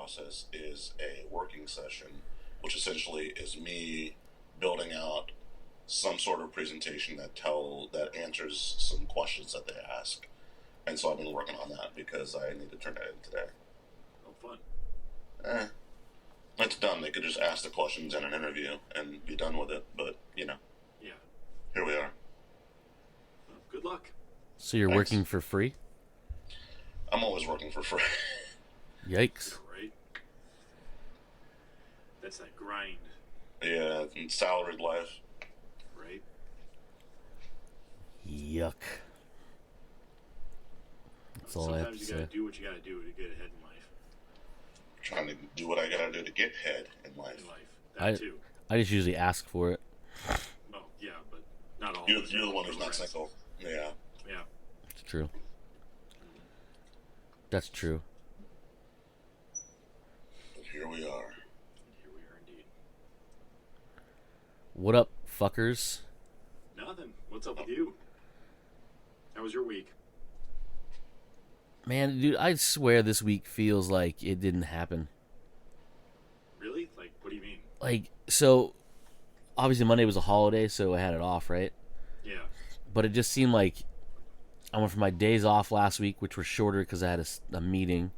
process is a working session, which essentially is me building out some sort of presentation that answers some questions that they ask. And so I've been working on that because I need to turn that in today. Oh, fun. It's done. They could just ask the questions in an interview and be done with it. But, Yeah. Here we are. Well, good luck. So you're Thanks. working for free? I'm always working for free. Yikes. Yeah, right? That's that grind, Yeah, and salaried life. right? Yuck. That's all I have to Sometimes you say. gotta do what you gotta do to get ahead in life. Trying to do what I gotta do to get ahead in life. That too. I just usually ask for it. Well, yeah, but not all. You're the one who's not single. Yeah. Yeah. It's true. That's true. But here we are. Here we are indeed. What up, fuckers? Nothing. What's up with you? How was your week? Man, dude, I swear this week feels like it didn't happen. Really? Like, what do you mean? Like, so, obviously Monday was a holiday, so I had it off, right? Yeah. But it just seemed like I went for my days off last week, which were shorter because I had a meeting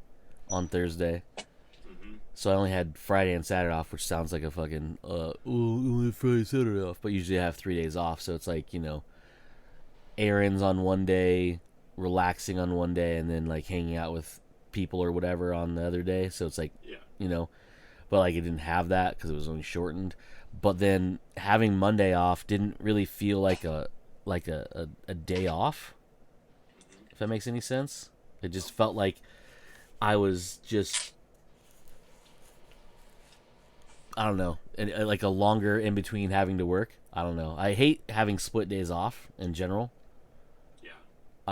on Thursday. Mm-hmm. So I only had Friday and Saturday off, which sounds like a fucking, only Friday, Saturday off. But usually I have 3 days off, so it's like, errands on one day, relaxing on one day, and then like hanging out with people or whatever on the other day. So it's like, Yeah. But like it didn't have that because it was only shortened. But then having Monday off didn't really feel like a day off. If that makes any sense. It just felt like I was just, I don't know, like a longer in between having to work. I don't know. I hate having split days off in general. Yeah.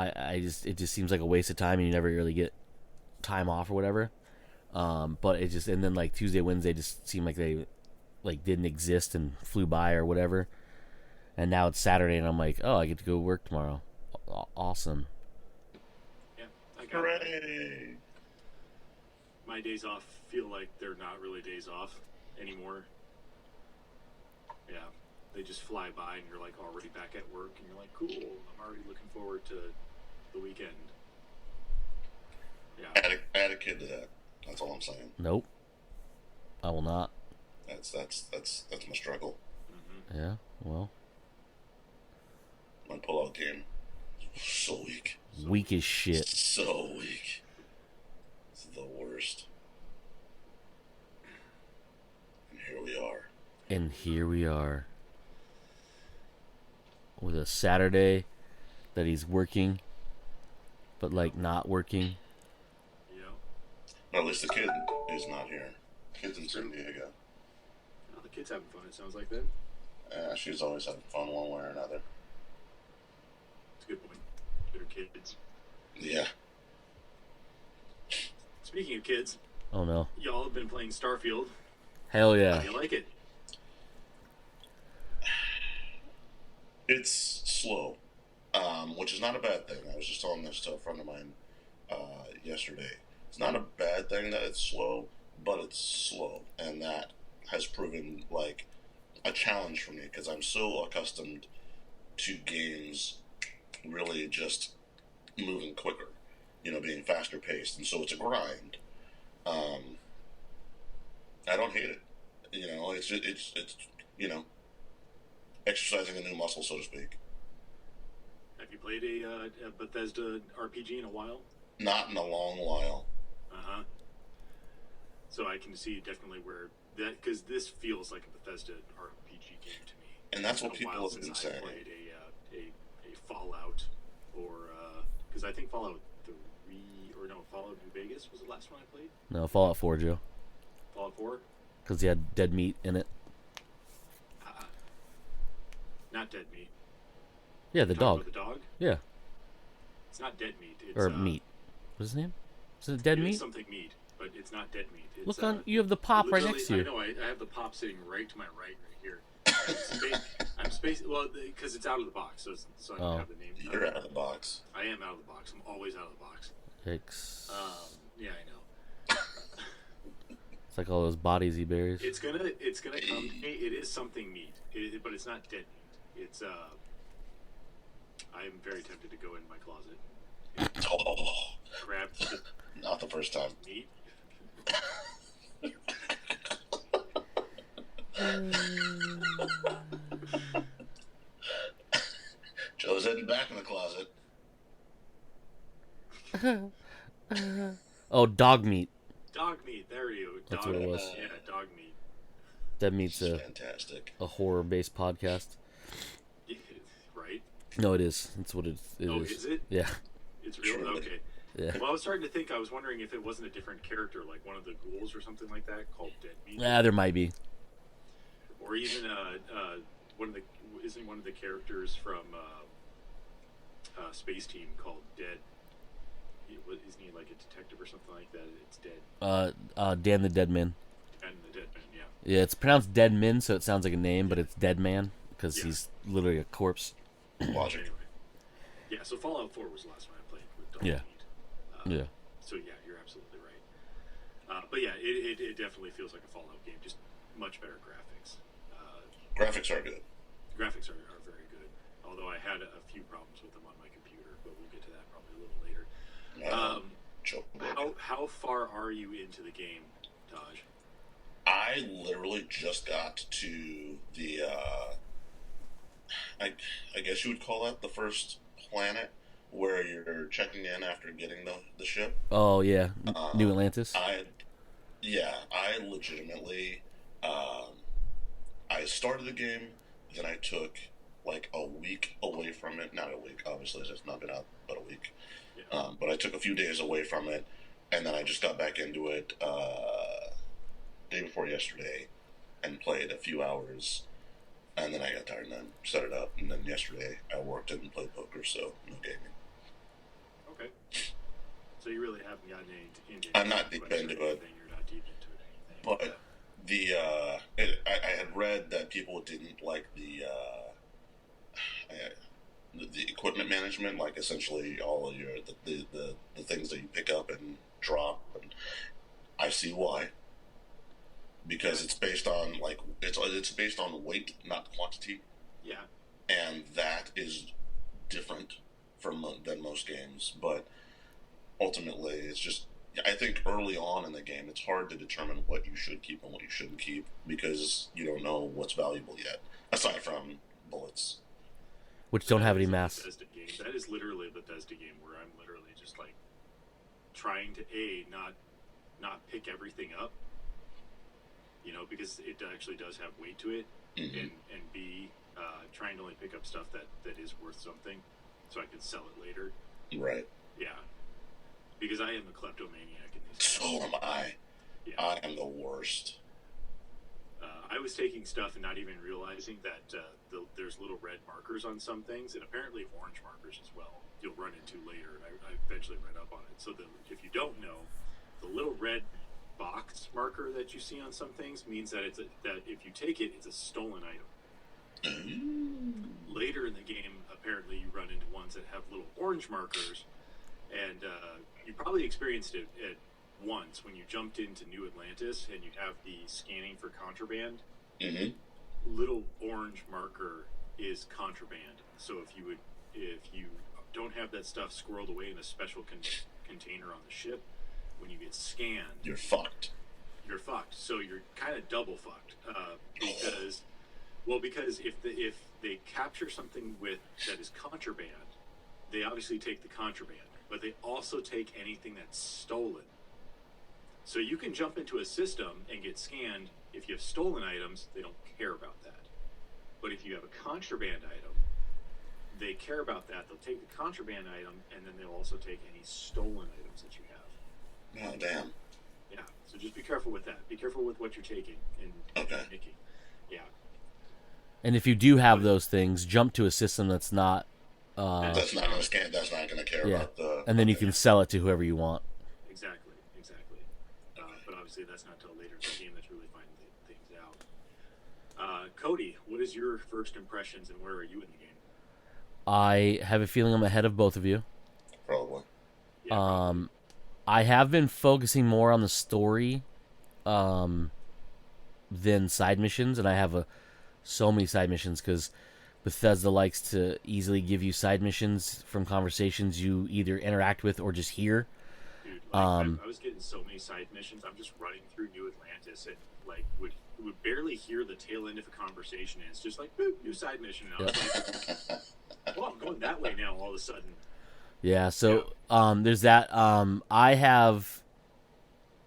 It just seems like a waste of time, and you never really get time off or whatever. But it just, and then like Tuesday, Wednesday just seemed like they like didn't exist and flew by or whatever. And now it's Saturday, and I'm like, oh, I get to go work tomorrow. Awesome. Yeah. I got Hooray! my days off feel like they're not really days off anymore. Yeah. They just fly by, and you're like already back at work, and you're like, cool. I'm already looking forward to the weekend. Yeah. Add a kid to that. That's all I'm saying. Nope. I will not. That's my struggle. Mm-hmm. Yeah. Well, My pull-out game. So weak. weak as shit. So weak. It's the worst. And here we are. And here we are with a Saturday that he's working, but like not working. Yeah. But at least the kid is not here. Kid's in San Diego. Oh, the kid's having fun, it sounds like that. She's always having fun one way or another. It's a good point. Better kids. Yeah. Speaking of kids, Oh no. y'all have been playing Starfield. Hell How yeah. do you like it? It's slow, which is not a bad thing. I was just telling this to a friend of mine yesterday. It's not a bad thing that it's slow, but it's slow, and that has proven like a challenge for me because I'm so accustomed to games really just moving quicker, being faster paced, and so it's a grind. I don't hate it. It's exercising a new muscle, so to speak. Have you played a Bethesda RPG in a while? Not in a long while. Uh-huh. So I can see definitely where that, because this feels like a Bethesda RPG game to me. And that's what It's been a people while have been since I saying. played a Fallout, or because I think Fallout 3 or no, Fallout New Vegas was the last one I played. No, Fallout 4, Joe. Fallout 4. Because he had dead meat in it. Not dead meat. Yeah, the Talking dog. about the dog. Yeah. It's not dead meat. It's, Or meat. What's his name? Is it dead it is meat? something meat, but it's not dead meat. It's, Look on. You have the pop right literally- next to you. I know. I have the pop sitting right to my right here. I'm spacing. Well, because it's out of the box, so I don't have the name. You're out of the box. I am out of the box. I'm always out of the box. Yikes. Yeah, I know. It's like all those bodies he buries. It's gonna come to me. It is something meat, but it's not dead meat. It's I am very tempted to go in my closet and Oh, grab the not the first time. meat. Joe's heading back in the closet. Oh, dog meat. Dog meat. There you go. That's Dog what it meat. was. Yeah, dog meat. Dead This meat's is a fantastic. horror-based podcast. Right? No, it is. That's what it is. Oh, is it? Yeah. It's real. Truly. Okay. Yeah. Well, I was starting to think. I was wondering if it wasn't a different character, like one of the ghouls or something like that, called Dead Meat, Yeah, there might be. or even one of the isn't one of the characters from Space Team called Dead. Isn't he like a detective or something like that? It's Dead. Dan the Dead Man. And the Dead Man, yeah. Yeah, it's pronounced Dead Min, so it sounds like a name, but it's Dead Man because Yeah. he's literally a corpse. Logic. Anyway, yeah. So Fallout 4 was the last one I played with Dog Yeah. Meat. Yeah. So yeah, you're absolutely right. But yeah, it definitely feels like a Fallout game, just much better graphics. Graphics are good. Graphics are very good. Although I had a few problems with them on my computer, but we'll get to that probably a little later. Joe. How far are you into the game, Taj? I literally just got to the, I guess you would call that the first planet where you're checking in after getting the ship. Oh yeah, New Atlantis. I legitimately, I started the game, then I took like a week away from it. Not a week, obviously, it's not been out but a week. Yeah. But I took a few days away from it, and then I just got back into it day before yesterday, and played a few hours, and then I got tired and then set it up, and then yesterday I worked and played poker, so no gaming. Okay. So you really haven't gotten into I'm not deep into it. You're not deep into it or anything. But I had read that people didn't like the equipment management, like essentially all of your the things that you pick up and drop, and I see why. Because it's based on like it's based on weight, not quantity, Yeah. and that is different than most games. But ultimately, it's just I think early on in the game, it's hard to determine what you should keep and what you shouldn't keep because you don't know what's valuable yet, aside from bullets. Which don't have any That is a mass. Bethesda game. That is literally a Bethesda game where I'm literally just like trying to not pick everything up, because it actually does have weight to it, Mm-hmm. and B, trying to only pick up stuff that is worth something, so I can sell it later. Right. Yeah, because I am a kleptomaniac in these. So am I. Yeah. I am the worst. I was taking stuff and not even realizing that there's little red markers on some things, and apparently orange markers as well. You'll run into later, and I eventually read up on it. So if you don't know, the little red box marker that you see on some things means that that if you take it, it's a stolen item. Later in the game, apparently you run into ones that have little orange markers, and you probably experienced it at once when you jumped into New Atlantis and you have the scanning for contraband. Mm-hmm. Little orange marker is contraband. So if you don't have that stuff squirred away in a special container on the ship, when you get scanned, You're fucked. you're fucked. So you're kind of double fucked because if they capture something that is contraband, they obviously take the contraband, but they also take anything that's stolen. So you can jump into a system and get scanned. If you have stolen items, they don't care about that. But if you have a contraband item, they care about that. They'll take the contraband item, and then they'll also take any stolen items that you have. Oh, damn. Yeah. So just be careful with that. Be careful with what you're taking and Okay. making. Yeah. And if you do have those things, jump to a system that's not. That's not going to scan. That's not going to care Yeah. about the. And then you can sell it to whoever you want. Exactly. But obviously, that's not till later in the game that's really finding things out. Cody, what is your first impressions, and where are you in the game? I have a feeling I'm ahead of both of you. Probably. Yeah, I have been focusing more on the story than side missions, and I have so many side missions because Bethesda likes to easily give you side missions from conversations you either interact with or just hear. Dude, like I was getting so many side missions. I'm just running through New Atlantis and like would barely hear the tail end of a conversation, and it's just like boop, new side mission. And I was like, well, I'm going that way now. All of a sudden. Yeah. So there's that.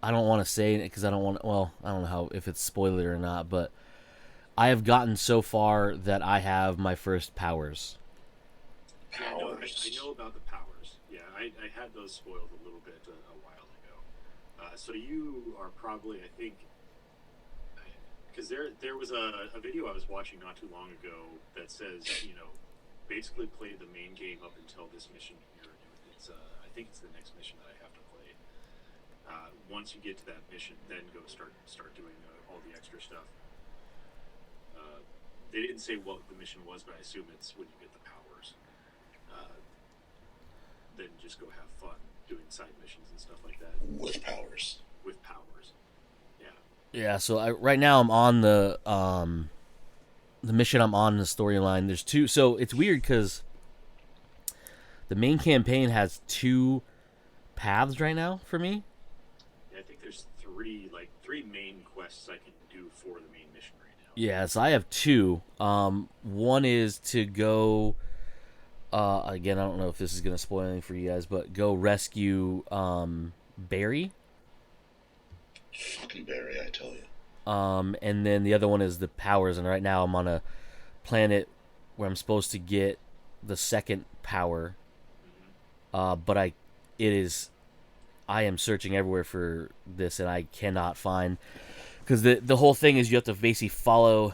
I don't want to say it because I don't want. Well, I don't know if it's spoiler or not, but I have gotten so far that I have my first powers. Yeah, no, I know about the powers. Yeah, I had those spoiled a little bit a while ago. So you are probably, I think, because there was a video I was watching not too long ago that says, basically play the main game up until this mission here. It's I think it's the next mission that I have to play. Once you get to that mission, then go start doing all the extra stuff. They didn't say what the mission was, but I assume it's when you get the powers. Then just go have fun doing side missions and stuff like that. With powers. With powers. Yeah. Yeah. So right now I'm on the mission I'm on in the storyline. There's two. So it's weird because the main campaign has two paths right now for me. Yeah, I think there's three main quests I can do for the main mission right now. Yeah, so I have two. One is to go. Again, I don't know if this is gonna spoil anything for you guys, but go rescue Barry. Fucking Barry, I tell you. And then the other one is the powers, and right now I'm on a planet where I'm supposed to get the second power. But I am searching everywhere for this, and I cannot find, because the whole thing is you have to basically follow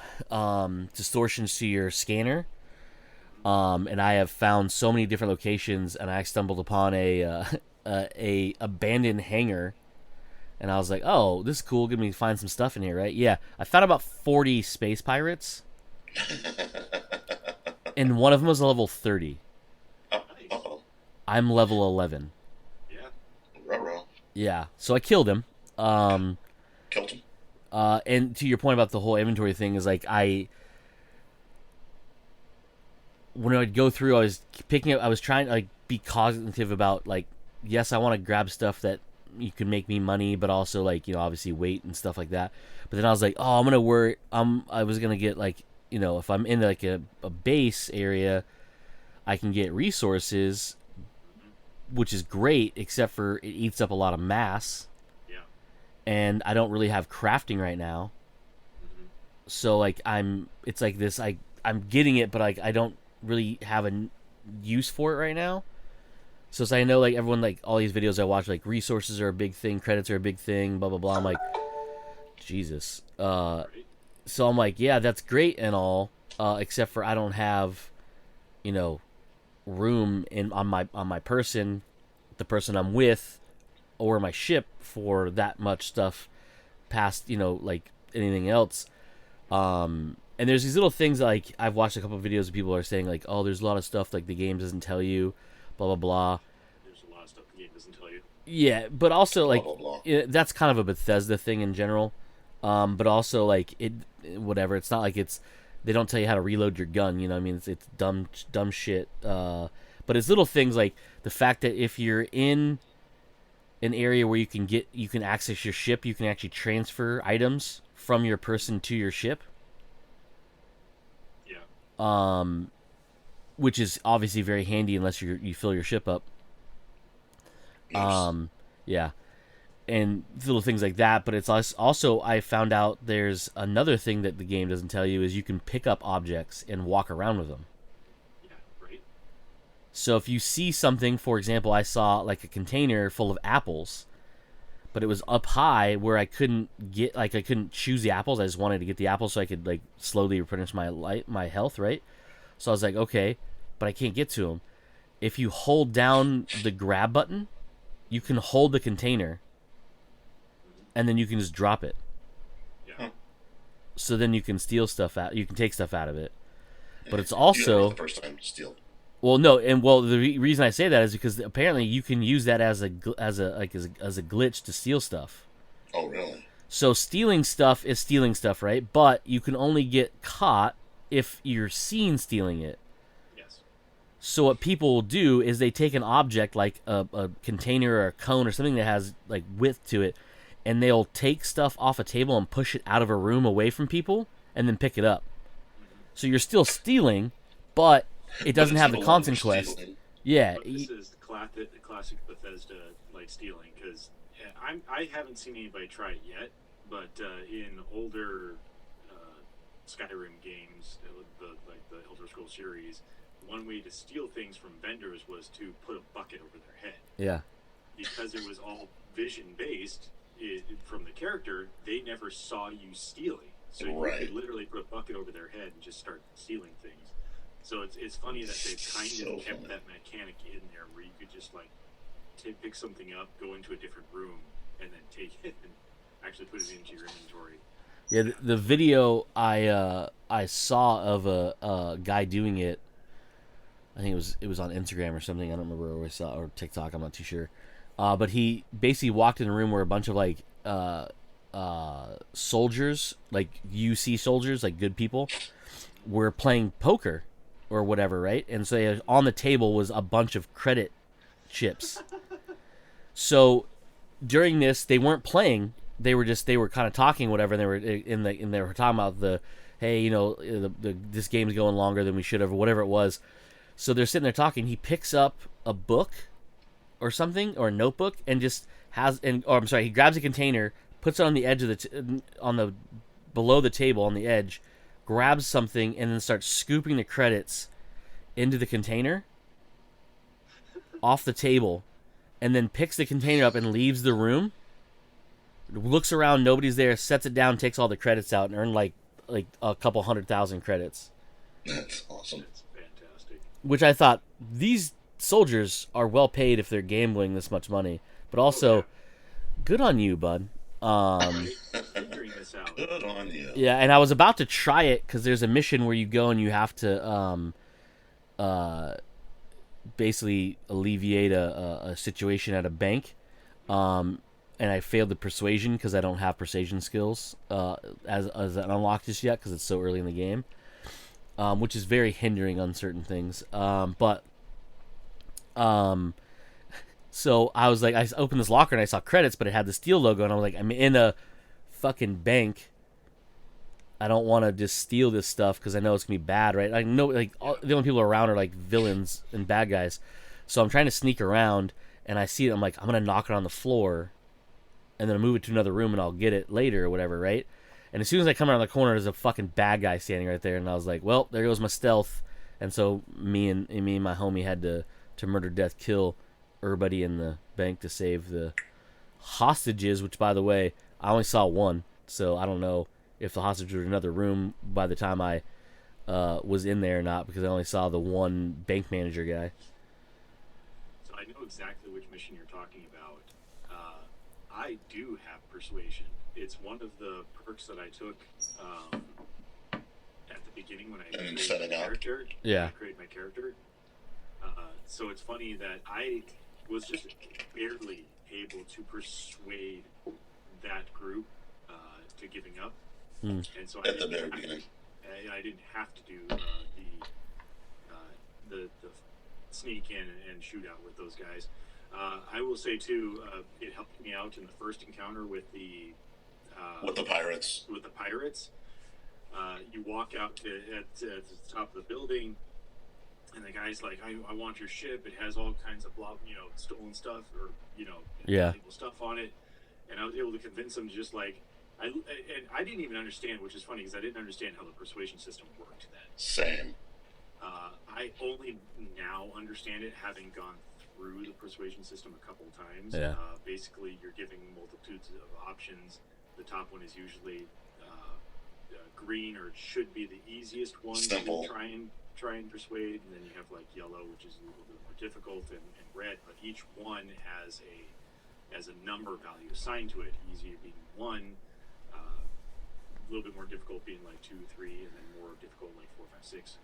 distortions to your scanner. And I have found so many different locations, and I stumbled upon a abandoned hangar, and I was like, "Oh, this is cool. Give me find some stuff in here, right?" Yeah, I found about 40 space pirates, and one of them was a level 30. Uh-oh. I'm level 11. Yeah. Ruh-roh. Yeah, so I killed him. Killed him. And to your point about the whole inventory thing is like when I'd go through, I was trying to like be cognitive about like, yes, I want to grab stuff that you can make me money, but also like, obviously weight and stuff like that. But then I was like, oh, I'm gonna worry. I was gonna get like, if I'm in like a base area, I can get resources, which is great, except for it eats up a lot of mass. Yeah. And I don't really have crafting right now. So like it's like this. I'm getting it, but like I don't really have a use for it right now. So I know like everyone, like all these videos I watch, like resources are a big thing, credits are a big thing, blah blah blah. I'm like, Jesus. So I'm like, yeah, that's great and all, except for I don't have, room on my person, the person I'm with, or my ship for that much stuff past, like anything else. And there's these little things like I've watched a couple of videos of people are saying like, oh, there's a lot of stuff like the game doesn't tell you, blah blah blah. There's a lot of stuff the game doesn't tell you. Yeah, but also like blah, blah, blah. That's kind of a Bethesda thing in general. But also like whatever. It's not like they don't tell you how to reload your gun. I mean, it's dumb shit. But it's little things like the fact that if you're in an area where you can access your ship, you can actually transfer items from your person to your ship. Which is obviously very handy unless you fill your ship up. Yes. Yeah, and little things like that. But it's also I found out there's another thing that the game doesn't tell you is you can pick up objects and walk around with them. Yeah, right. So if you see something, for example, I saw like a container full of apples, but it was up high where I couldn't choose the apples. I just wanted to get the apples so I could like slowly replenish my health, right? So I was like, okay, but I can't get to them. If you hold down the grab button, you can hold the container, and then you can just drop it. Yeah. So then you can steal stuff out. You can take stuff out of it. But it's You also the first time to steal. well, no, and the reason I say that is because apparently you can use that as a glitch to steal stuff. Oh, really? So stealing stuff is stealing stuff, right? But you can only get caught if you're seen stealing it. Yes. So what people will do is they take an object like a container or a cone or something that has like width to it, and they'll take stuff off a table and push it out of a room away from people and then pick it up. So you're still stealing, but it But doesn't it's have the no longer consequence. stealing. Yeah, But this is the classic Bethesda like stealing, because I haven't seen anybody try it yet, but in older Skyrim games, the Elder Scrolls series, one way to steal things from vendors was to put a bucket over their head. yeah. Because it was all vision based from the character, they never saw you stealing. So you Right. could literally put a bucket over their head and just start stealing things. So it's funny that they've kind So of kept funny. that mechanic in there where you could just like pick something up, go into a different room, and then take it and actually put it into your inventory. Yeah, the video I saw of a guy doing it, I think it was on Instagram or something. I don't remember where I saw, or TikTok. I'm not too sure. But he basically walked in a room where a bunch of like soldiers, like UC soldiers, like good people, were playing poker or whatever, right? And so on the table was a bunch of credit chips. So during this, they weren't playing. They were kind of talking, whatever. And they were talking about hey, this game's going longer than we should have, or whatever it was. So they're sitting there talking. He picks up a book or something, or a notebook, and just he grabs a container, puts it on the edge of below the table on the edge, grabs something, and then starts scooping the credits into the container off the table, and then picks the container up and leaves the room. Looks around, nobody's there, sets it down, takes all the credits out, and earned like a couple 100,000 credits. That's awesome. It's fantastic. Which I thought, these soldiers are well paid if they're gambling this much money, but also good on you, bud. Figuring this out. Good on you. Yeah, and I was about to try it because there's a mission where you go and you have to basically alleviate a situation at a bank, and I failed the persuasion because I don't have persuasion skills as an unlocked just yet because it's so early in the game, which is very hindering on certain things. So I was like, I opened this locker and I saw credits, but it had the Steel logo, and I was like, I'm in a fucking bank. I don't want to just steal this stuff because I know it's gonna be bad, right? I know, like, the only people around are like villains and bad guys, so I'm trying to sneak around, and I see it. I'm like, I'm gonna knock it on the floor, and then move it to another room, and I'll get it later or whatever, right? And as soon as I come around the corner, there's a fucking bad guy standing right there, and I was like, well, there goes my stealth. And so me and my homie had to murder, death, kill everybody in the bank to save the hostages, which, by the way, I only saw one, so I don't know if the hostage was in another room by the time I was in there or not, because I only saw the one bank manager guy. So I know exactly which mission you're talking about. I do have persuasion. It's one of the perks that I took at the beginning when I And created setting my up. character. Yeah. I created my character. So it's funny that I was just barely able to persuade that group to giving up. And so At the very beginning. I didn't have to do the sneak in and shootout with those guys. I will say too, it helped me out in the first encounter with the Pirates. With the pirates, you walk out at the top of the building, and the guy's like, "I want your ship. It has all kinds of stolen stuff or valuable stuff on it." And I was able to convince him to just like. I didn't even understand, which is funny because I didn't understand how the persuasion system worked then. Same. I only now understand it, having gone through the persuasion system a couple times. Yeah. Basically, you're giving multitudes of options. The top one is usually green, or it should be the easiest one Simple. to try and persuade, and then you have like yellow, which is a little bit more difficult, and red. But each one has a number value assigned to it. Easier being 1. A little bit more difficult being like 2, 3, and then more difficult like 4, 5, 6.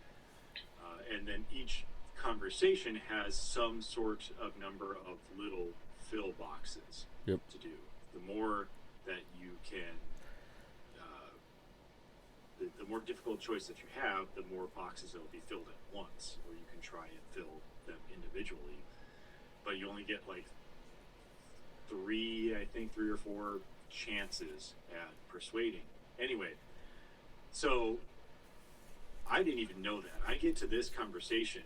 And then each conversation has some sort of number of little fill boxes Yep. to do. The more that you can more difficult choice that you have, the more boxes that will be filled at once, or you can try and fill them individually. But you only get like three or four chances at persuading. Anyway, so I didn't even know that. I get to this conversation,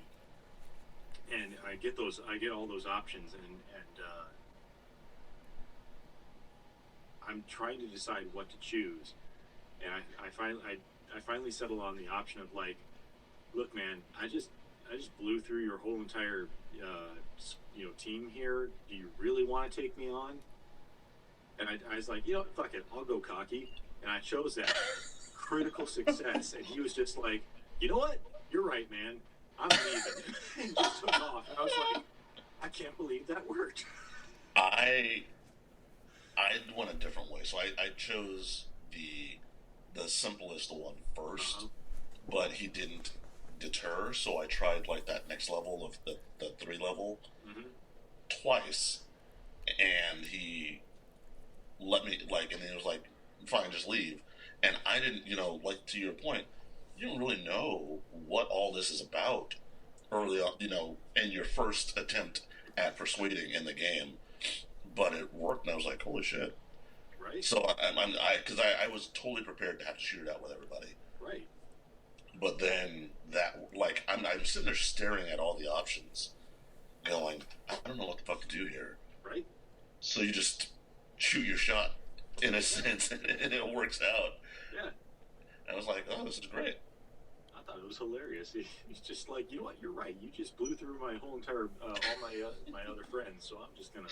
and I get all those options, and I'm trying to decide what to choose, and I finally settle on the option of like, look, man, I just blew through your whole entire team here. Do you really want to take me on? And I was like, fuck it, I'll go cocky, and I chose that. Critical success, and he was just like, you know what? You're right, man. I'm leaving. And just took off. And I was like, I can't believe that worked. I went a different way, so I chose the simplest one first, but he didn't deter, so I tried like that next level of the 3 level twice, and he let me and he was like, fine, just leave. And I didn't, like to your point, you don't really know what all this is about early on, in your first attempt at persuading in the game. But it worked, and I was like, holy shit. Right. So I was totally prepared to have to shoot it out with everybody. Right. But then I'm sitting there staring at all the options, going, I don't know what the fuck to do here. Right. So you just shoot your shot, in a sense, and it works out. Yeah. And I was like, oh, this is great. I thought it was hilarious. He's just like, you know what? You're right. You just blew through my whole entire all my other friends. So I'm just gonna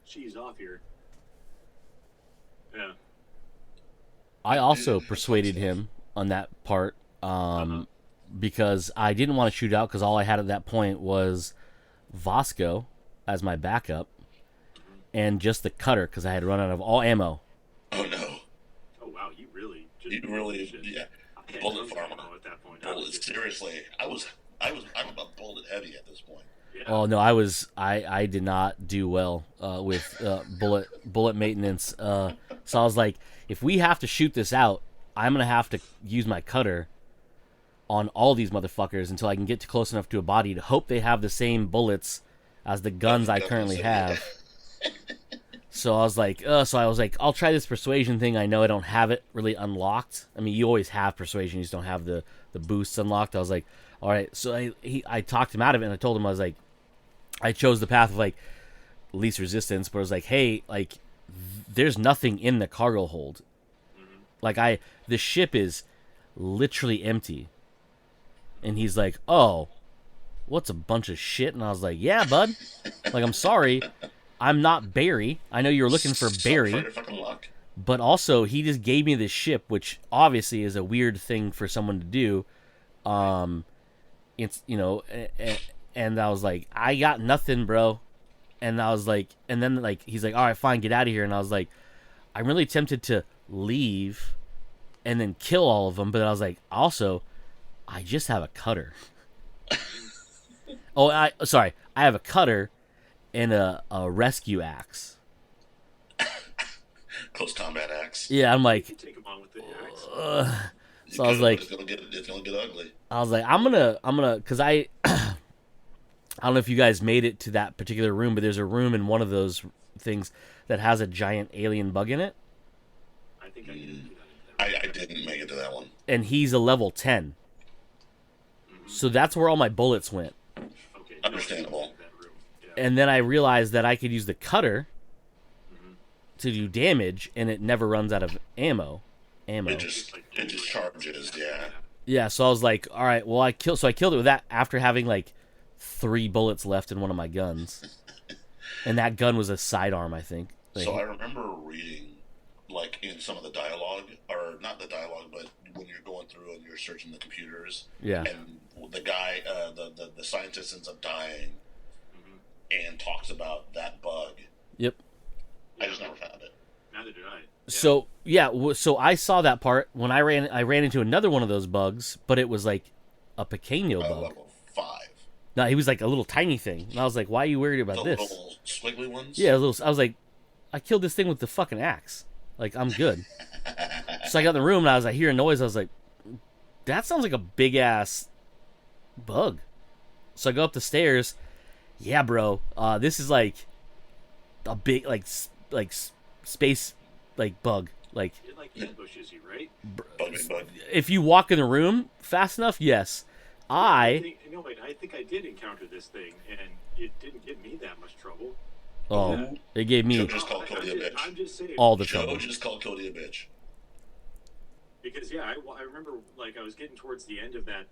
cheese off here. Yeah. I also persuaded him on that part because I didn't want to shoot out because all I had at that point was Vasco as my backup and just the cutter because I had run out of all ammo. Oh no! Oh wow! You really yeah. Bullet farmer at that point. Seriously, I'm about bullet heavy at this point. Yeah. Oh no, I did not do well with bullet maintenance. So I was like, if we have to shoot this out, I'm gonna have to use my cutter on all these motherfuckers until I can get close enough to a body to hope they have the same bullets as the guns I currently have. So I was like, I'll try this persuasion thing. I know I don't have it really unlocked. I mean, you always have persuasion, you just don't have the boosts unlocked. I was like, all right. So I talked him out of it, and I told him, I was like, I chose the path of like least resistance, but I was like, hey, like there's nothing in the cargo hold. Like the ship is literally empty. And he's like, oh, what's a bunch of shit? And I was like, yeah, bud. Like, I'm sorry. I'm not Barry. I know you were looking for Barry. But also, he just gave me this ship, which obviously is a weird thing for someone to do. It's, and I was like, I got nothing, bro. And I was like, and then like, he's like, all right, fine, get out of here. And I was like, I'm really tempted to leave and then kill all of them. But I was like, also, I just have a cutter. I have a cutter and a rescue axe. Close combat axe. Yeah, I'm like, You can take him on with the axe. so I was like, it's gonna get ugly. I was like, I'm gonna, cause I don't know if you guys made it to that particular room, but there's a room in one of those things that has a giant alien bug in it. I think I didn't do that. I didn't make it to that one. And he's a level 10. So that's where all my bullets went. Okay. Understandable. Yeah. And then I realized that I could use the cutter to do damage, and it never runs out of ammo. It just charges, yeah. Yeah, so I was like, all right, well, I killed it with that after having like 3 bullets left in one of my guns. And that gun was a sidearm, I think. So I remember reading, like, in some of the dialogue, or not the dialogue, but when you're going through and you're searching the computers, yeah, and the guy, the scientist ends up dying, and talks about that bug. Yep. I just never found it. Neither did I. Yeah. So I saw that part when I ran into another one of those bugs, but it was like a pequeño bug. Level 5. No, he was like a little tiny thing, and I was like, "Why are you worried about The this?" little squiggly ones. Yeah, I was like, "I killed this thing with the fucking axe. Like, I'm good." So I got in the room and I hear a noise. I was like, that sounds like a big ass bug. So I go up the stairs. Yeah, bro. This is like a big space like bug. Like It like ambushes you, right? Bug. if you walk in the room fast enough, yes. I think I did encounter this thing, and it didn't give me that much trouble. It gave me Joe just called Cody a bitch. I'm just saying. all the Joe trouble. just called Cody a bitch. Because I remember like I was getting towards the end of that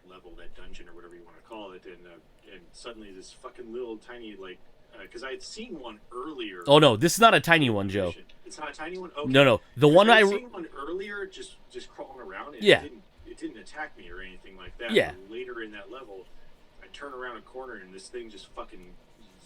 level, that dungeon or whatever you want to call it, and suddenly this fucking little tiny like because I had seen one earlier. Oh no, this is not a tiny one, Joe. It's not a tiny one. Okay. No, the one I had seen one earlier, just crawling around. And Yeah. It didn't attack me or anything like that. Yeah. But later in that level, I turn around a corner and this thing just fucking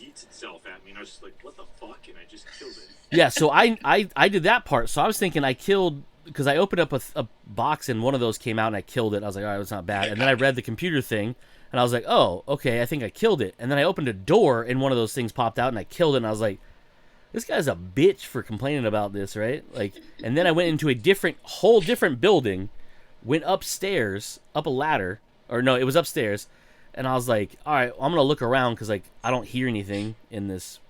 yeets itself at me, and I was just like, "What the fuck?" And I just killed it. Yeah, so I did that part. So I was thinking I killed because I opened up a box and one of those came out and I killed it. I was like, all right, it's not bad. And then I read the computer thing and I was like, oh, okay, I think I killed it. And then I opened a door and one of those things popped out and I killed it. And I was like, this guy's a bitch for complaining about this, right? Like, and then I went into a whole different building, went upstairs, up a ladder, or no, it was upstairs. And I was like, all right, I'm gonna look around because like I don't hear anything in this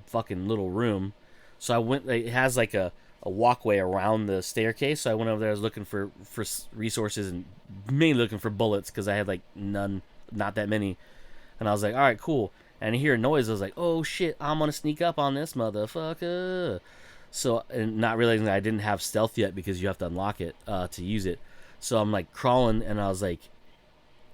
fucking little room. So I went. It has like a walkway around the staircase. So I went over there. I was looking for resources and mainly looking for bullets because I had like none, not that many. And I was like, all right, cool. And I hear a noise. I was like, oh shit, I'm gonna sneak up on this motherfucker. So and not realizing that I didn't have stealth yet because you have to unlock it to use it. So I'm like crawling and I was like,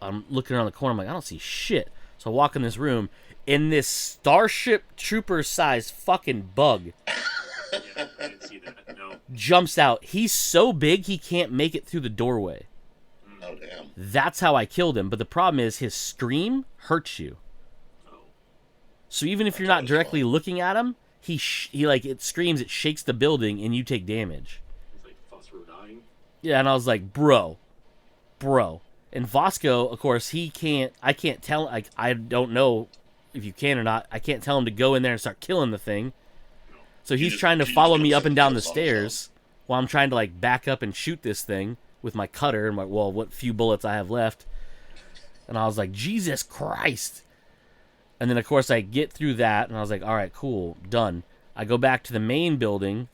I'm looking around the corner. I'm like, I don't see shit. So I walk in this room. And this Starship Trooper size fucking bug Yeah, I didn't see that. No. jumps out. He's so big he can't make it through the doorway. Oh damn. That's how I killed him. But the problem is his scream hurts you. Oh. So even if you're not directly looking at him, he like it screams, it shakes the building, and you take damage. It's like phosphorodine. Yeah, and I was like, bro. And Vasco, of course, I can't tell. Like I don't know if you can or not. I can't tell him to go in there and start killing the thing. So he's trying to follow me up and down the stairs while I'm trying to like back up and shoot this thing with my cutter and what few bullets I have left. And I was like, Jesus Christ. And then of course I get through that and I was like, all right, cool, done. I go back to the main building,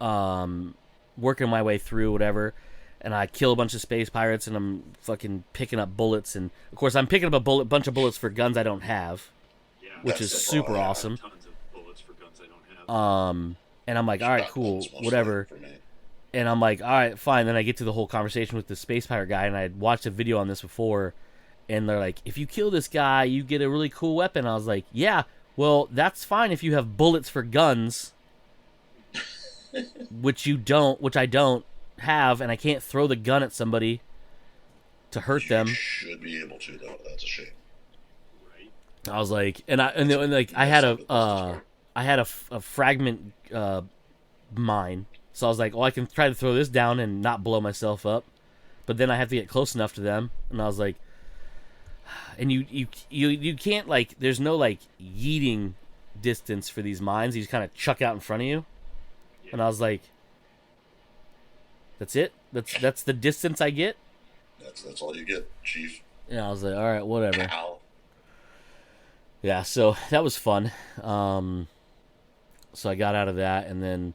working my way through whatever, and I kill a bunch of space pirates and I'm fucking picking up bullets. And of course I'm picking up a bunch of bullets for guns I don't have, Yeah. which is super awesome. Tons of bullets for guns I don't have. And I'm like, all right, cool, whatever. And I'm like, all right, fine. Then I get to the whole conversation with the space pirate guy, and I had watched a video on this before, and they're like, if you kill this guy, you get a really cool weapon. I was like, yeah, well, that's fine if you have bullets for guns, which I don't have, and I can't throw the gun at somebody to hurt them. You should be able to, though. That's a shame. Right. I was like, I had a fragment mine, so I was like, oh, I can try to throw this down and not blow myself up, but then I have to get close enough to them, and I was like, and you can't like, there's no like yeeting distance for these mines. You just kind of chuck out in front of you, Yeah. and I was like, that's it. That's the distance I get. That's all you get, Chief. And I was like, all right, whatever. Ow. Yeah, so that was fun. So I got out of that, and then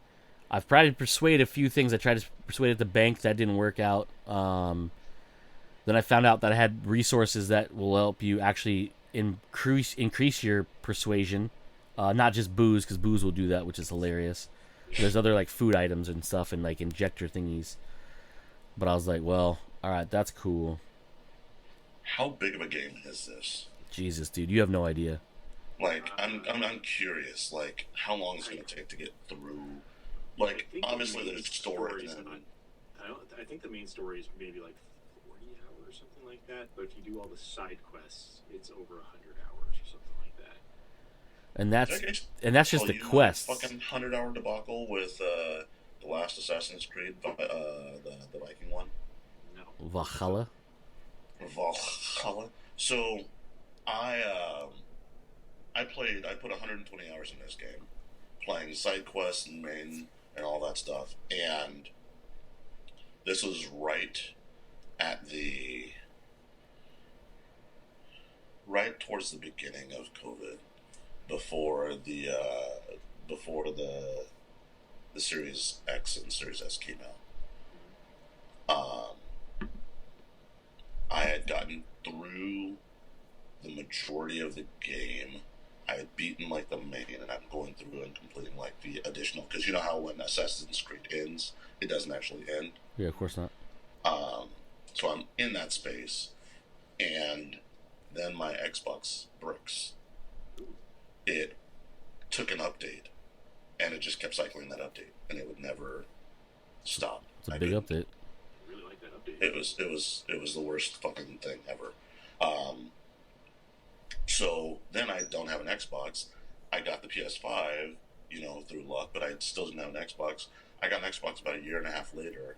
I've tried to persuade a few things. I tried to persuade at the bank. That didn't work out. Then I found out that I had resources that will help you actually increase your persuasion. Not just booze, because booze will do that, which is hilarious. There's other like food items and stuff and like injector thingies. But I was like, well, all right, that's cool. How big of a game is this? Jesus, dude, you have no idea. Like, I'm curious. Like, how long is it going to take to get through? Like, I think obviously the main there's story. stories on- I think the main story is maybe like 40 hours or something like that. But if you do all the side quests, it's over 100 hours or something like that. And that's just the quests. Fucking 100-hour debacle with the last Assassin's Creed, the Viking one. No. Valhalla. Valhalla. So, I put 120 hours in this game, playing side quests and main and all that stuff, and this was right at the right towards the beginning of COVID, before the Series X and Series S came out. I had gotten through the majority of the game. I had beaten like the main, and I'm going through and completing like the additional. Because you know how when Assassin's Creed ends, it doesn't actually end. Yeah, of course not. So I'm in that space, and then my Xbox bricks. It took an update, and it just kept cycling that update, and it would never stop. It's a big update. I really like that update. It was the worst fucking thing ever. So then I don't have an Xbox. I got the PS5, through luck, but I still didn't have an Xbox. I got an Xbox about a year and a half later.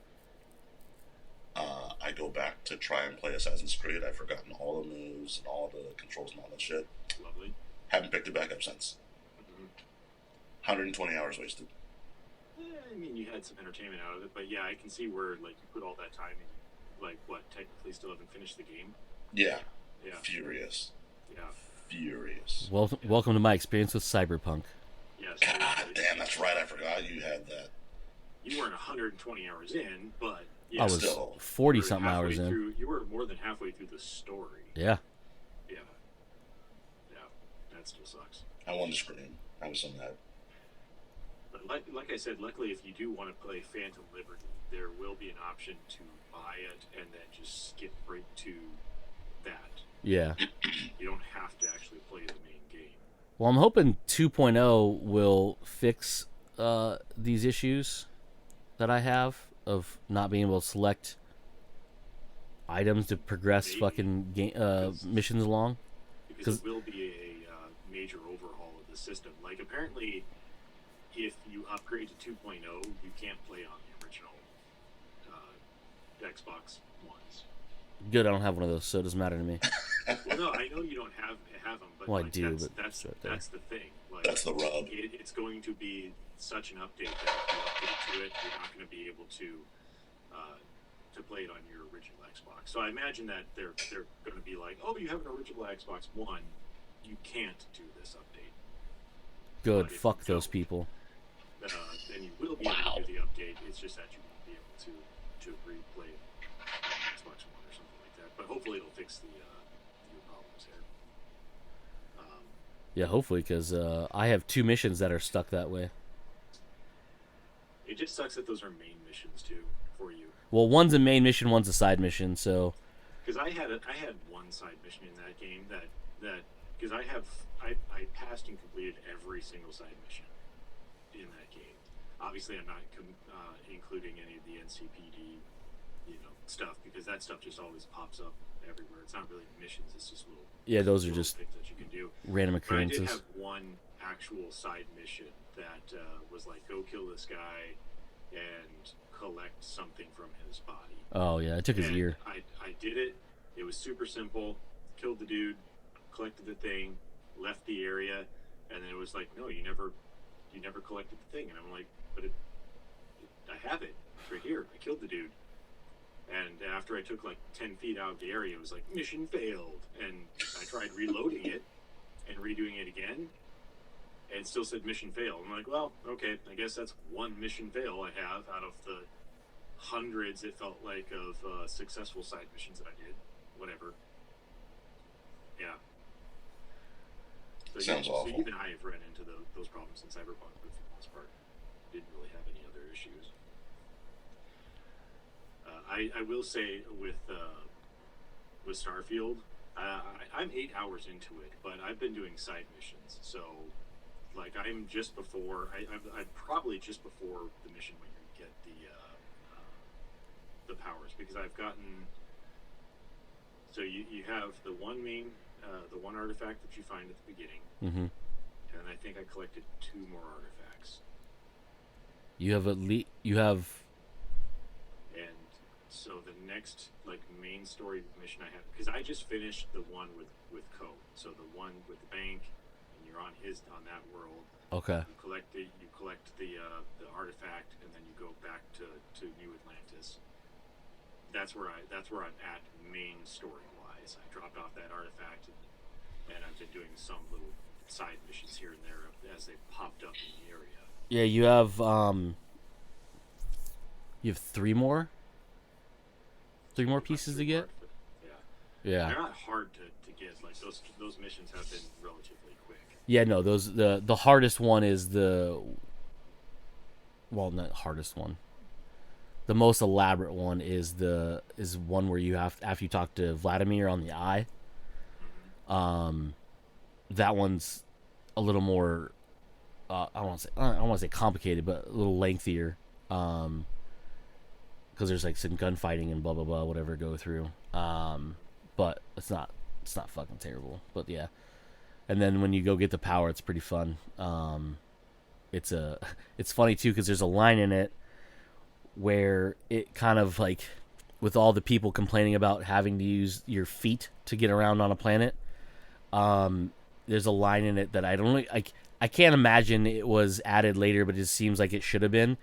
I go back to try and play Assassin's Creed. I've forgotten all the moves and all the controls and all that shit. Lovely. Haven't picked it back up since. 120 hours wasted. I mean, you had some entertainment out of it, but yeah, I can see where like you put all that time in. Like, what? Technically, still haven't finished the game. Yeah. Yeah. Furious. Yeah. Furious. Welcome to my experience with Cyberpunk. Yes. God damn, that's right. I forgot you had that. You weren't 120 hours in, but yeah, I was still 40-something hours in. You were more than halfway through the story. Yeah. Yeah. Yeah. That still sucks. I wanted to scream. I was so mad. But like I said, luckily, if you do want to play Phantom Liberty, there will be an option to buy it and then just skip right to that. Yeah. You don't have to actually play the main game. Well, I'm hoping 2.0 will fix these issues that I have of not being able to select items to progress fucking missions along. Because it will be a major overhaul of the system. Like, apparently, if you upgrade to 2.0, you can't play on the original Xbox Ones. Good, I don't have one of those, so it doesn't matter to me. Well, no, I know you don't have them, but Well, I like, do, that's, but that's, it's right that's the thing. Like, That's the rub. It's going to be such an update that if you update to it, you're not going to be able to play it on your original Xbox. So I imagine that they're going to be like, oh, you have an original Xbox One, you can't do this update. Good, fuck those people. Then you will be able to do the update. It's just that you won't be able to replay it on Xbox One or something like that. But hopefully it'll fix the problems here. Yeah, hopefully, because I have 2 missions that are stuck that way. It just sucks that those are main missions too for you. Well, one's a main mission, one's a side mission, so... Because I had one side mission in that game that because I passed and completed every single side mission in that game. Obviously, I'm not including any of the NCPD, stuff, because that stuff just always pops up everywhere. It's not really missions; it's just little those are just things that you can do. Random occurrences. But I did have one actual side mission that was like, go kill this guy and collect something from his body. Oh yeah, it took his ear. I did it. It was super simple. Killed the dude, collected the thing, left the area, and then it was like, no, you never collected the thing. And I'm like, but I have it. It's right here. I killed the dude. And after I took like 10 feet out of the area, it was like, mission failed. And I tried reloading it and redoing it again, and it still said mission failed. I'm like, well, okay, I guess that's one mission fail I have out of the hundreds, it felt like, of successful side missions that I did. Whatever. Yeah. So Sounds awful. So even I have run into those problems in Cyberpunk, but for the most part, didn't really have any other issues. I will say with Starfield, I'm 8 hours into it, but I've been doing side missions. So, like, I'm just before. I'm probably just before the mission when you get the powers, because I've gotten. So you have the one main, the one artifact that you find at the beginning, and I think I collected 2 more artifacts. You have. And so the next main story mission I have, because I just finished the one with Co. So the one with the bank, and you're on that world. Okay. You collect the artifact, and then you go back to New Atlantis. that's where I'm at main story wise. I dropped off that artifact, and I've been doing some little side missions here and there as they popped up in the area. Yeah, you have three more pieces to get. Yeah, Yeah. they're not hard to get. Like those missions have been relatively quick. Yeah, no, those the hardest one is not hardest one. The most elaborate one is one where you have after you talk to Vladimir on the eye. That one's a little more. I don't want to say complicated, but a little lengthier. Because there's like some gunfighting and blah blah blah whatever go through. But it's not fucking terrible. But yeah, and then when you go get the power, it's pretty fun. It's funny too because there's a line in it where it kind of like with all the people complaining about having to use your feet to get around on a planet. There's a line in it that I can't imagine it was added later, but it seems like it should have been.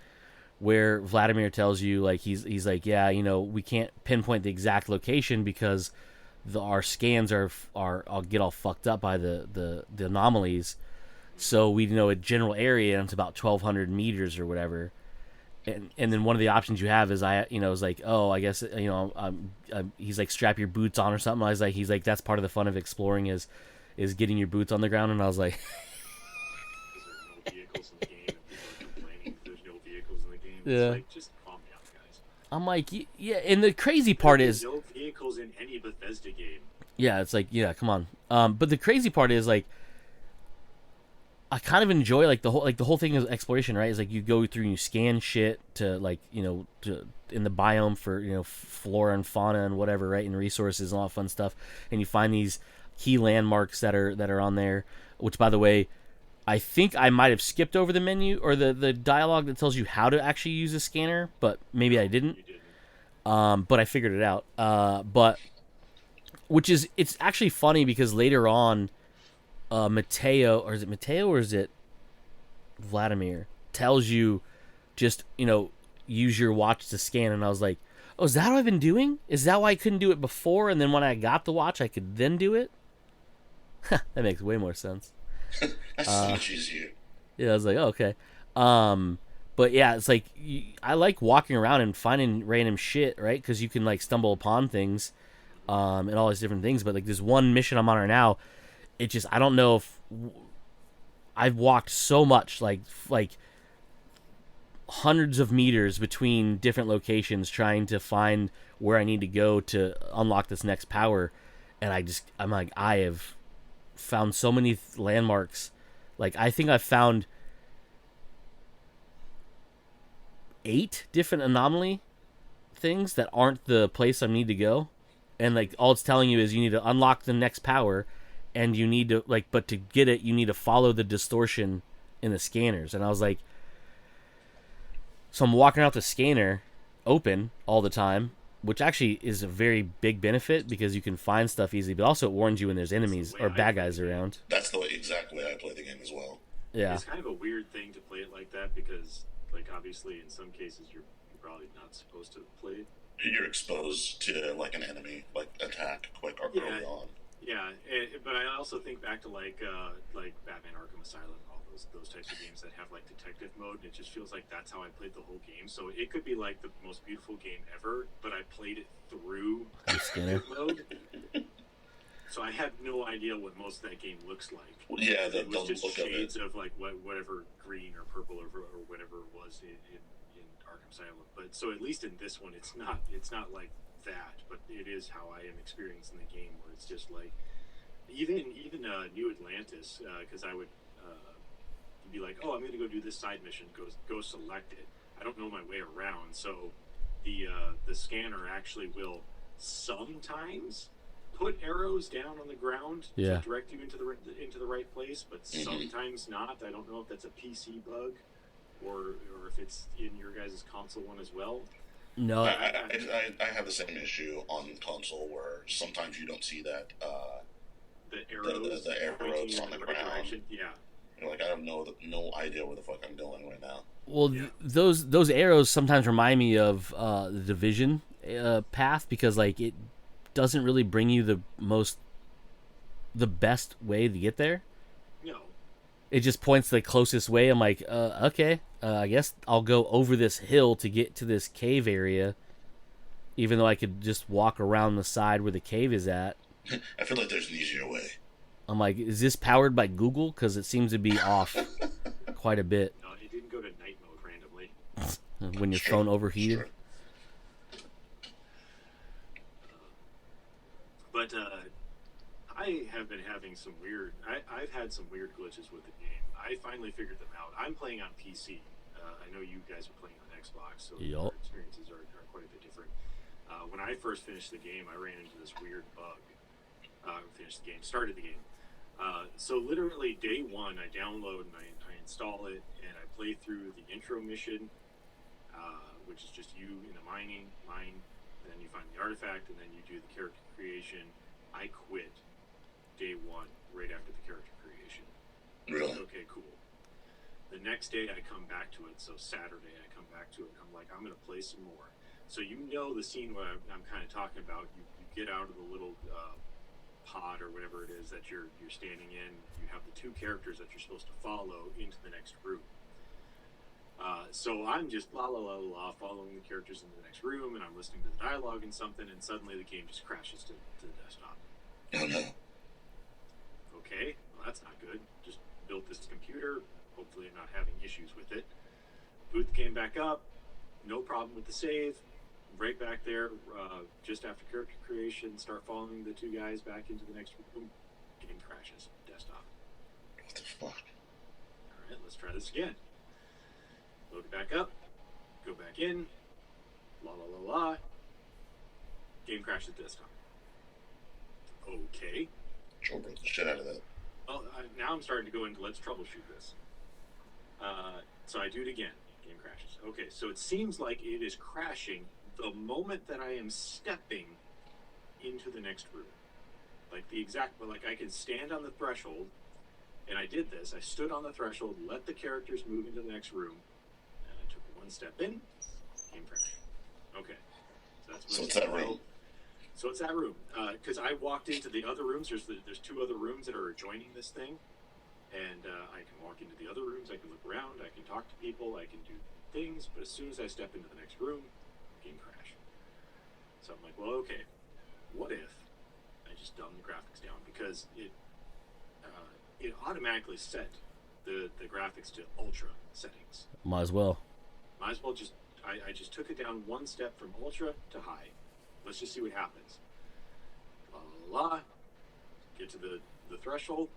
Where Vladimir tells you like he's like, yeah, we can't pinpoint the exact location because our scans are I'll get all fucked up by the anomalies. So we know a general area and it's about 1,200 meters or whatever. And then one of the options you have is is like, oh, I guess he's like strap your boots on or something. He's like that's part of the fun of exploring is getting your boots on the ground. And I was like. Yeah. Like, just calm down, guys. I'm like, yeah, and the crazy part is no vehicles in any Bethesda game. Yeah, it's like, yeah, come on. But the crazy part is like, I kind of enjoy like the whole thing of exploration, right? Is like you go through and you scan shit to like to in the biome for flora and fauna and whatever, right, and resources and all that fun stuff, and you find these key landmarks that are on there. Which, by the way, I think I might have skipped over the menu or the dialogue that tells you how to actually use a scanner, but maybe I didn't. You didn't. But I figured it out. But it's actually funny because later on, Mateo, or is it Vladimir, tells you just use your watch to scan, and I was like, oh, is that what I've been doing? Is that why I couldn't do it before, and then when I got the watch, I could then do it? That makes way more sense. That's so much easier. Yeah, I was like, oh, okay. But yeah, it's like I like walking around and finding random shit, right? Because you can like stumble upon things, and all these different things. But like this one mission I'm on right now, it just I don't know if I've walked so much, like hundreds of meters between different locations trying to find where I need to go to unlock this next power, and I'm like I have found so many landmarks. Like I think I've found 8 different anomaly things that aren't the place I need to go, and like all it's telling you is you need to unlock the next power, and you need to but to get it you need to follow the distortion in the scanners. And I was like, so I'm walking out the scanner open all the time, which actually is a very big benefit because you can find stuff easily, but also it warns you when there's enemies or bad guys around. That's the exact way I play the game as well. Yeah. It's kind of a weird thing to play it like that because, like, obviously in some cases you're probably not supposed to play it. You're exposed to like an enemy, like attack quick or early on. Yeah, but I also think back to like Batman Arkham Asylum and all those types of games that have like detective mode, and it just feels like that's how I played the whole game. So it could be like the most beautiful game ever, but I played it through detective mode. So I have no idea what most of that game looks like. Well, yeah, it was just look shades of like whatever green or purple or whatever it was in Arkham Asylum. But so at least in this one, it's not like that, but it is how I am experiencing the game, where it's just like even New Atlantis, because I would be like, oh, I'm going to go do this side mission, go select it. I don't know my way around, so the scanner actually will sometimes put arrows down on the ground to direct you into the right place, but sometimes not. I don't know if that's a PC bug or if it's in your guys' console one as well. No, I have the same issue on console where sometimes you don't see that the arrows on the ground. Direction. Yeah. You're like, I have no idea where the fuck I'm going right now. Well, those arrows sometimes remind me of the Division path because like it doesn't really bring you the best way to get there. No. It just points the closest way. I'm like, okay, I guess I'll go over this hill to get to this cave area, even though I could just walk around the side where the cave is at. I feel like there's an easier way. I'm like, is this powered by Google? Because it seems to be off quite a bit. No, it didn't go to night mode randomly. When your phone overheated. Sure. But I have been having some weird. I've had some weird glitches with the game. I finally figured them out. I'm playing on PC. I know you guys are playing on Xbox, so your experiences are quite a bit different. When I first finished the game, I ran into this weird bug. Finished the game, started the game. So literally day one, I download and I install it, and I play through the intro mission, which is just you in the mine, then you find the artifact, and then you do the character creation. I quit day one, right after the character creation. Really? Okay, cool. The next day I come back to it, so Saturday I come back to it, and I'm like, I'm going to play some more. So you know the scene where I'm kind of talking about, you get out of the little pod or whatever it is that you're standing in. You have the two characters that you're supposed to follow into the next room. So I'm just la la la la following the characters into the next room, and I'm listening to the dialogue and something, and suddenly the game just crashes to the desktop. Oh no. Okay, well that's not good. Just built this computer. Hopefully I'm not having issues with it. Boot the game back up. No problem with the save. Right back there, just after character creation, start following the two guys back into the next room. Game crashes. Desktop. What the fuck? Alright, let's try this again. Load it back up. Go back in. La la la la. Game crashes desktop. Okay. Jailbroke the shit out of that. Well, now I'm starting to go into let's troubleshoot this. So I do it again. Game crashes. Okay, so it seems like it is crashing the moment that I am stepping into the next room. Like the exact, like I can stand on the threshold, and I did this. I stood on the threshold, let the characters move into the next room, and I took one step in, game crash. Okay, so that's So it's that room. So it's that room, because I walked into the other rooms. There's two other rooms that are adjoining this thing, and I can walk into the other rooms. I can look around. I can talk to people. I can do things. But as soon as I step into the next room, game crash. So I'm like, well, okay, what if I just dumb the graphics down, because it automatically set the graphics to ultra settings. Might as well. Might as well just I just took it down one step from ultra to high. Let's just see what happens. La la la. Get to the threshold.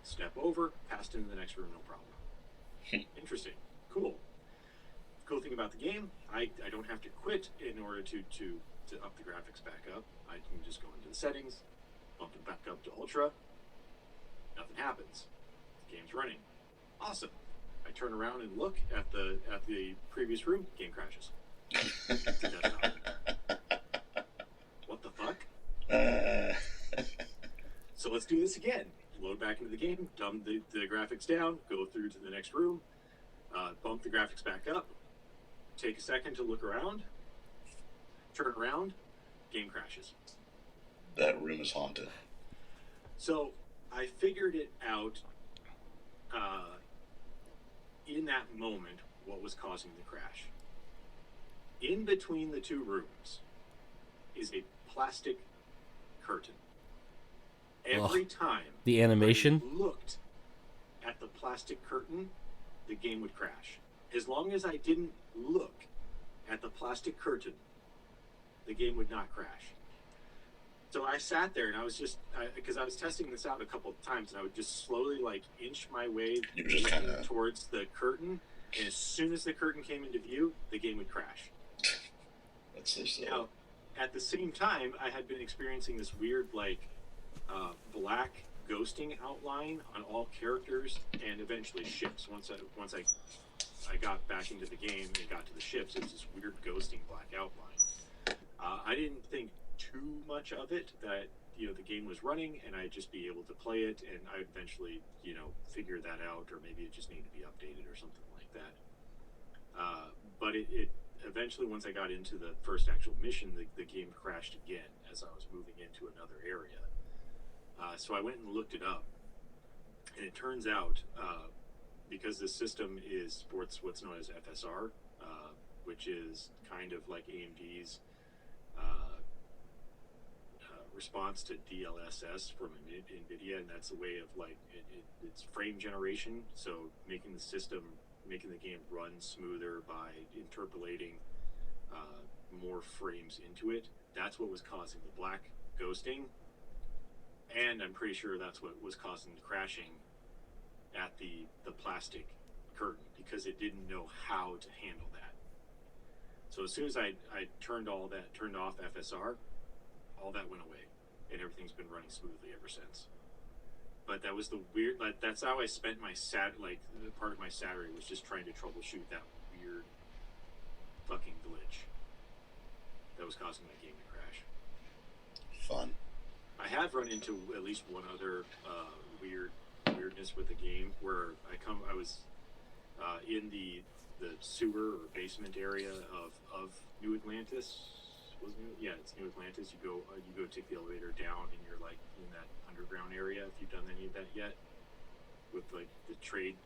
Step over. Passed into the next room. No problem. Interesting. Cool. Cool thing about the game, I don't have to quit in order to up the graphics back up. I can just go into the settings, bump it back up to ultra. Nothing happens. The game's running. Awesome. I turn around and look at the previous room. Game crashes. What the fuck? So let's do this again. Load back into the game, dumb the graphics down, go through to the next room, bump the graphics back up, take a second to look around, turn around, game crashes. That room is haunted. So I figured it out in that moment what was causing the crash. In between the two rooms is a plastic curtain. Every time the animation I looked at the plastic curtain, the game would crash. As long as I didn't look at the plastic curtain, the game would not crash. So I sat there and I was just, because I was testing this out a couple of times, and I would just slowly like inch my way towards the curtain, and as soon as the curtain came into view, the game would crash. That's so sad. Now, at the same time, I had been experiencing this weird like black ghosting outline on all characters and eventually ships. Once I got back into the game and got to the ships, it was this weird ghosting black outline. I didn't think too much of it, that the game was running and I'd just be able to play it, and I'd eventually figure that out, or maybe it just needed to be updated or something like that. But it eventually, once I got into the first actual mission, the game crashed again as I was moving into another area. So I went and looked it up, and it turns out because this system supports what's known as FSR, which is kind of like AMD's response to DLSS from NVIDIA, and that's a way of like it's frame generation, so making the game run smoother by interpolating more frames into it. That's what was causing the black ghosting, and I'm pretty sure that's what was causing the crashing at the plastic curtain, because it didn't know how to handle that. So as soon as I turned off FSR, all that went away, and everything's been running smoothly ever since. But that was that's how I spent my part of my Saturday was just trying to troubleshoot that weird fucking glitch that was causing my game to crash. Fun. I have run into at least one other weirdness with the game where I was in the sewer or basement area of New Atlantis. It's New Atlantis. You go take the elevator down, and you're like in that underground area. If you've done any of that yet, with like the trade,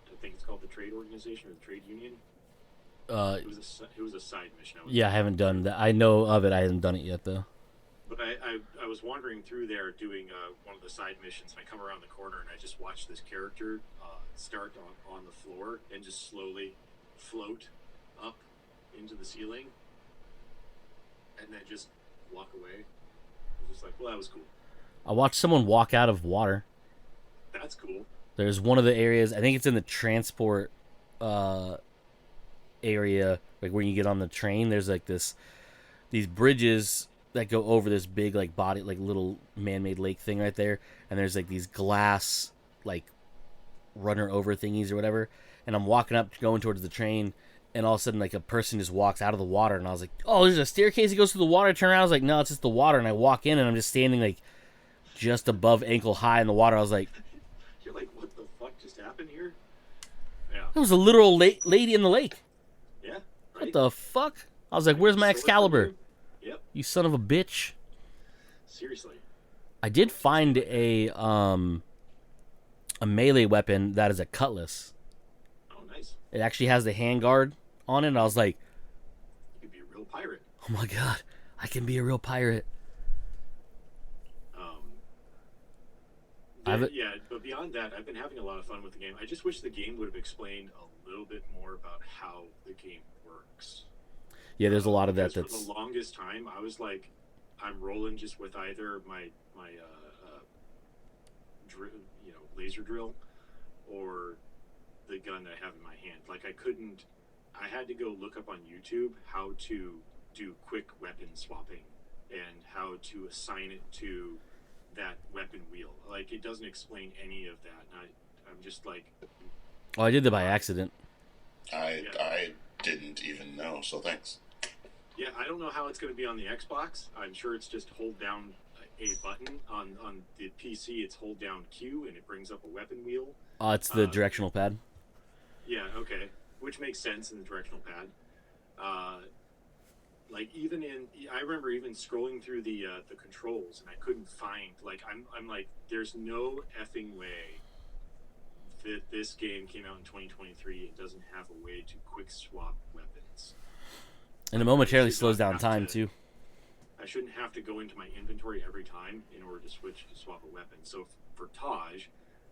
I think it's called the trade organization or the trade union. It was a side mission. I haven't done that. I know of it. I haven't done it yet though. But I was wandering through there doing one of the side missions, and I come around the corner and I just watch this character start on the floor and just slowly float up into the ceiling, and then just walk away. I was just like, well, that was cool. I watched someone walk out of water. That's cool. There's one of the areas, I think it's in the transport area, like where you get on the train. There's like these bridges that go over this big like body, like little man-made lake thing right there, and there's like these glass like runner over thingies or whatever. And I'm walking up, going towards the train, and all of a sudden like a person just walks out of the water, and I was like, oh, there's a staircase that goes through the water. I turn around, I was like, no, it's just the water. And I walk in, and I'm just standing like just above ankle high in the water. I was like, you're like, what the fuck just happened here? Yeah, there was a literal lady in the lake. Yeah, right? What the fuck? I was like, where's my Excalibur? Yep. You son of a bitch. Seriously. I did find a melee weapon that is a cutlass. Oh, nice. It actually has the handguard on it, and I was like, you could be a real pirate. oh my god, I can be a real pirate. But beyond that, I've been having a lot of fun with the game. I just wish the game would have explained a little bit more about how the game works. Yeah, there's a lot of that. For the longest time, I was like, I'm rolling just with either my laser drill or the gun that I have in my hand. Like I had to go look up on YouTube how to do quick weapon swapping and how to assign it to that weapon wheel. Like, it doesn't explain any of that. And I'm just like... Oh, I did that by accident. I didn't even know, so thanks. Yeah, I don't know how it's going to be on the Xbox. I'm sure it's just hold down a button. On the PC, it's hold down Q, and it brings up a weapon wheel. It's the directional pad. Yeah, okay. Which makes sense in the directional pad. I remember even scrolling through the controls, and I couldn't find, like, I'm like, there's no effing way that this game came out in 2023 and doesn't have a way to quick swap weapons. And it momentarily slows down time, too. I shouldn't have to go into my inventory every time in order to swap a weapon. So for Taj,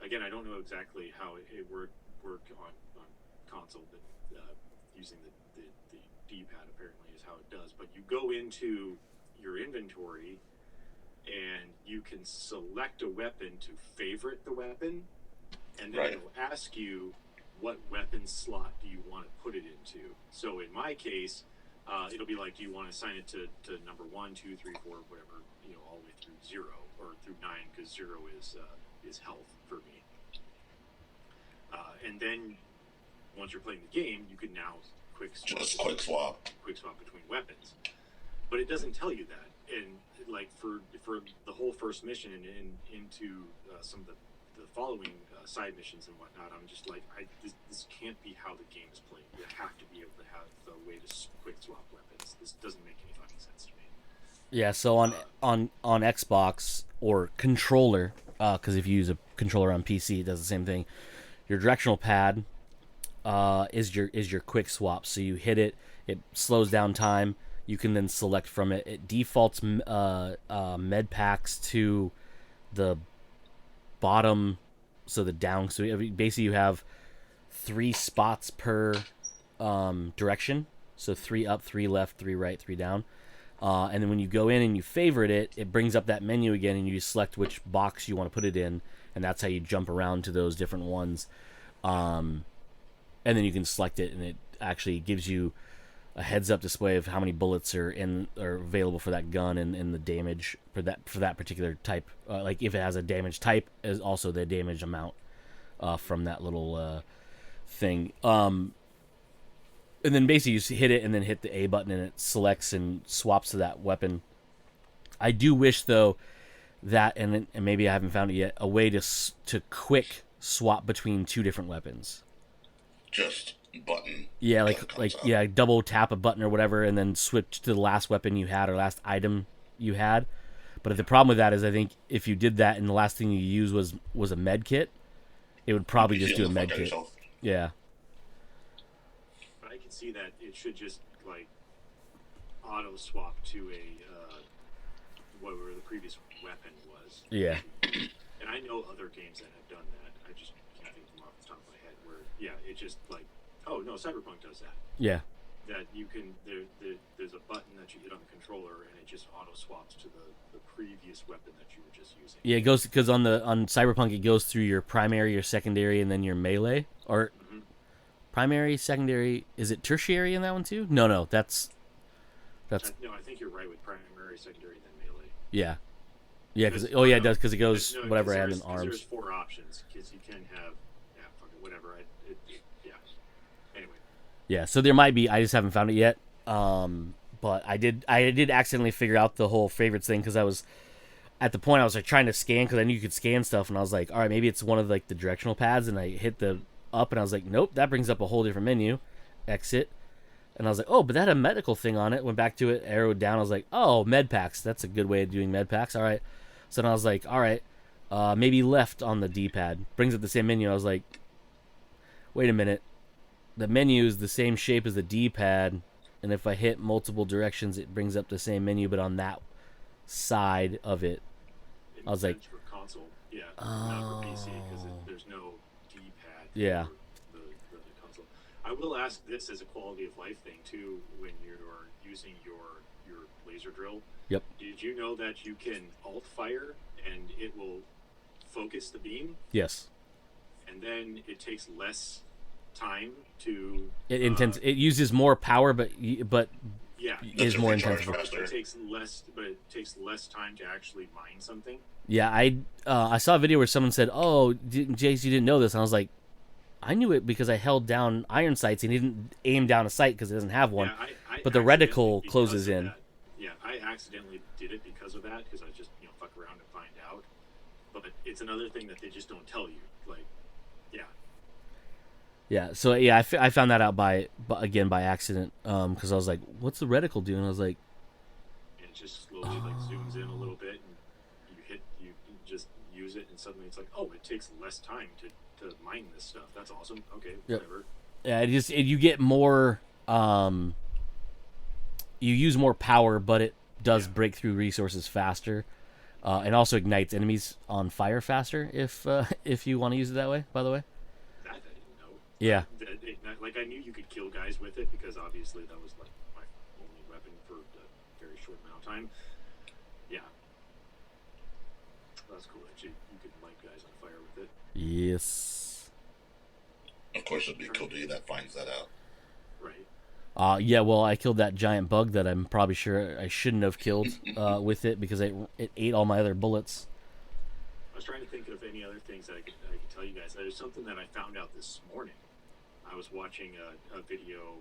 again, I don't know exactly how it worked on console, but using the D-pad apparently is how it does. But you go into your inventory and you can select a weapon to favorite the weapon, and then it'll ask you what weapon slot do you want to put it into. So in my case, it'll be like, do you want to assign it to number 1, 2, 3, 4, whatever, all the way through 0 or through 9, because 0 is health for me. And then once you're playing the game, you can now quick swap between weapons. But it doesn't tell you that. And like for the whole first mission and into some of the following side missions and whatnot, I'm just like, this can't be how the game is played. You have to be able to have the way to quick swap weapons. This doesn't make any fucking sense to me. Yeah, so on Xbox or controller, because if you use a controller on PC, it does the same thing. Your directional pad is your quick swap. So you hit it, it slows down time. You can then select from it. It defaults med packs to the bottom, so the down. So basically, you have 3 spots per direction. So 3 up, 3 left, 3 right, 3 down. And then when you go in and you favorite it, it brings up that menu again, and you select which box you want to put it in, and that's how you jump around to those different ones. And then you can select it, and it actually gives you a heads-up display of how many bullets are available for that gun, and the damage for that particular type. Like if it has a damage type, is also the damage amount from that little thing. And then basically you just hit it and then hit the A button, and it selects and swaps to that weapon. I do wish, though, that, and maybe I haven't found it yet, a way to quick swap between 2 different weapons. Just button. Yeah, like double tap a button or whatever, and then switch to the last weapon you had or last item you had. But the problem with that is, I think if you did that and the last thing you used was a med kit, it would probably just do a med kit. Yeah. But I can see that it should just like auto swap to a whatever the previous weapon was. Yeah. And I know other games that have done that. I just can't think of them off the top of my head. Where it just like, oh no, Cyberpunk does that. Yeah. That you can there's a button that you hit on the controller, and it just auto swaps to the previous weapon that you were just using. Yeah, it goes, because on Cyberpunk it goes through your primary, your secondary, and then your melee, or primary, secondary. Is it tertiary in that one too? No, that's. No, I think you're right with primary, secondary, then melee. Yeah, because it does, because it goes whatever hand in arms. There's 4 options, because you can have whatever. Anyway. Yeah, so there might be. I just haven't found it yet. But I did accidentally figure out the whole favorites thing, because I was at the point I was like trying to scan, because I knew you could scan stuff, and I was like, all right, maybe it's one of like the directional pads, and I hit the up, and I was like, nope, that brings up a whole different menu. Exit. And I was like, oh, but that had a medical thing on it. Went back to it, arrowed down. I was like, oh, med packs. That's a good way of doing med packs. All right. So then I was like, all right, maybe left on the D-pad. Brings up the same menu. I was like, wait a minute. The menu is the same shape as the D-pad, and if I hit multiple directions, it brings up the same menu, but on that side of it. I was like, for console, not for PC, because there's no D-pad. Yeah. The console. I will ask this as a quality of life thing too, when you're using your laser drill. Yep. Did you know that you can alt fire and it will focus the beam? Yes. And then it takes less time to. It uses more power, but yeah, is more intense. It takes less time to actually mine something. Yeah, I saw a video where someone said, "Oh, Jace, you didn't know this," and I was like, I knew it because I held down iron sights and he didn't aim down a sight because it doesn't have one. Yeah, but the reticle closes in. Yeah, I accidentally did it because of that, because I just fuck around and find out. But it's another thing that they just don't tell you. Like, yeah. Yeah. So yeah, I found that out by accident because I was like, "What's the reticle doing?" I was like, and it just slowly zooms in a little bit, and you just use it, and suddenly it's like, oh, it takes less time to mine this stuff. That's awesome. Okay, whatever. Yeah, you get more. You use more power, but it does break through resources faster, and also ignites enemies on fire faster if you want to use it that way. By the way. That I didn't know. Yeah. Like I knew you could kill guys with it, because obviously that was like my only weapon for a very short amount of time. Yeah. That's cool that you could light guys on fire with it. Yes. Of course, it'd be cool to you that finds that out. Right. Yeah, well, I killed that giant bug that I'm probably sure I shouldn't have killed with it, because it ate all my other bullets. I was trying to think of any other things that I could tell you guys. There's something that I found out this morning. I was watching a video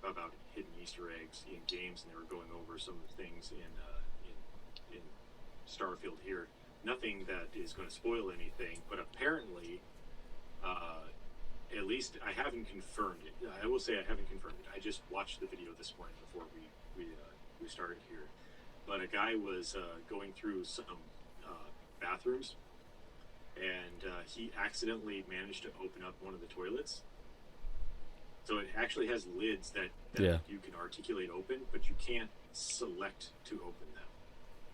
about hidden Easter eggs in games, and they were going over some of the things in Starfield here. nothing that is going to spoil anything. But apparently, at least I haven't confirmed it. I will say I haven't confirmed it. I just watched the video this morning before we started here. But a guy was going through some bathrooms, and he accidentally managed to open up one of the toilets. So it actually has lids that you can articulate open, but you can't select to open them.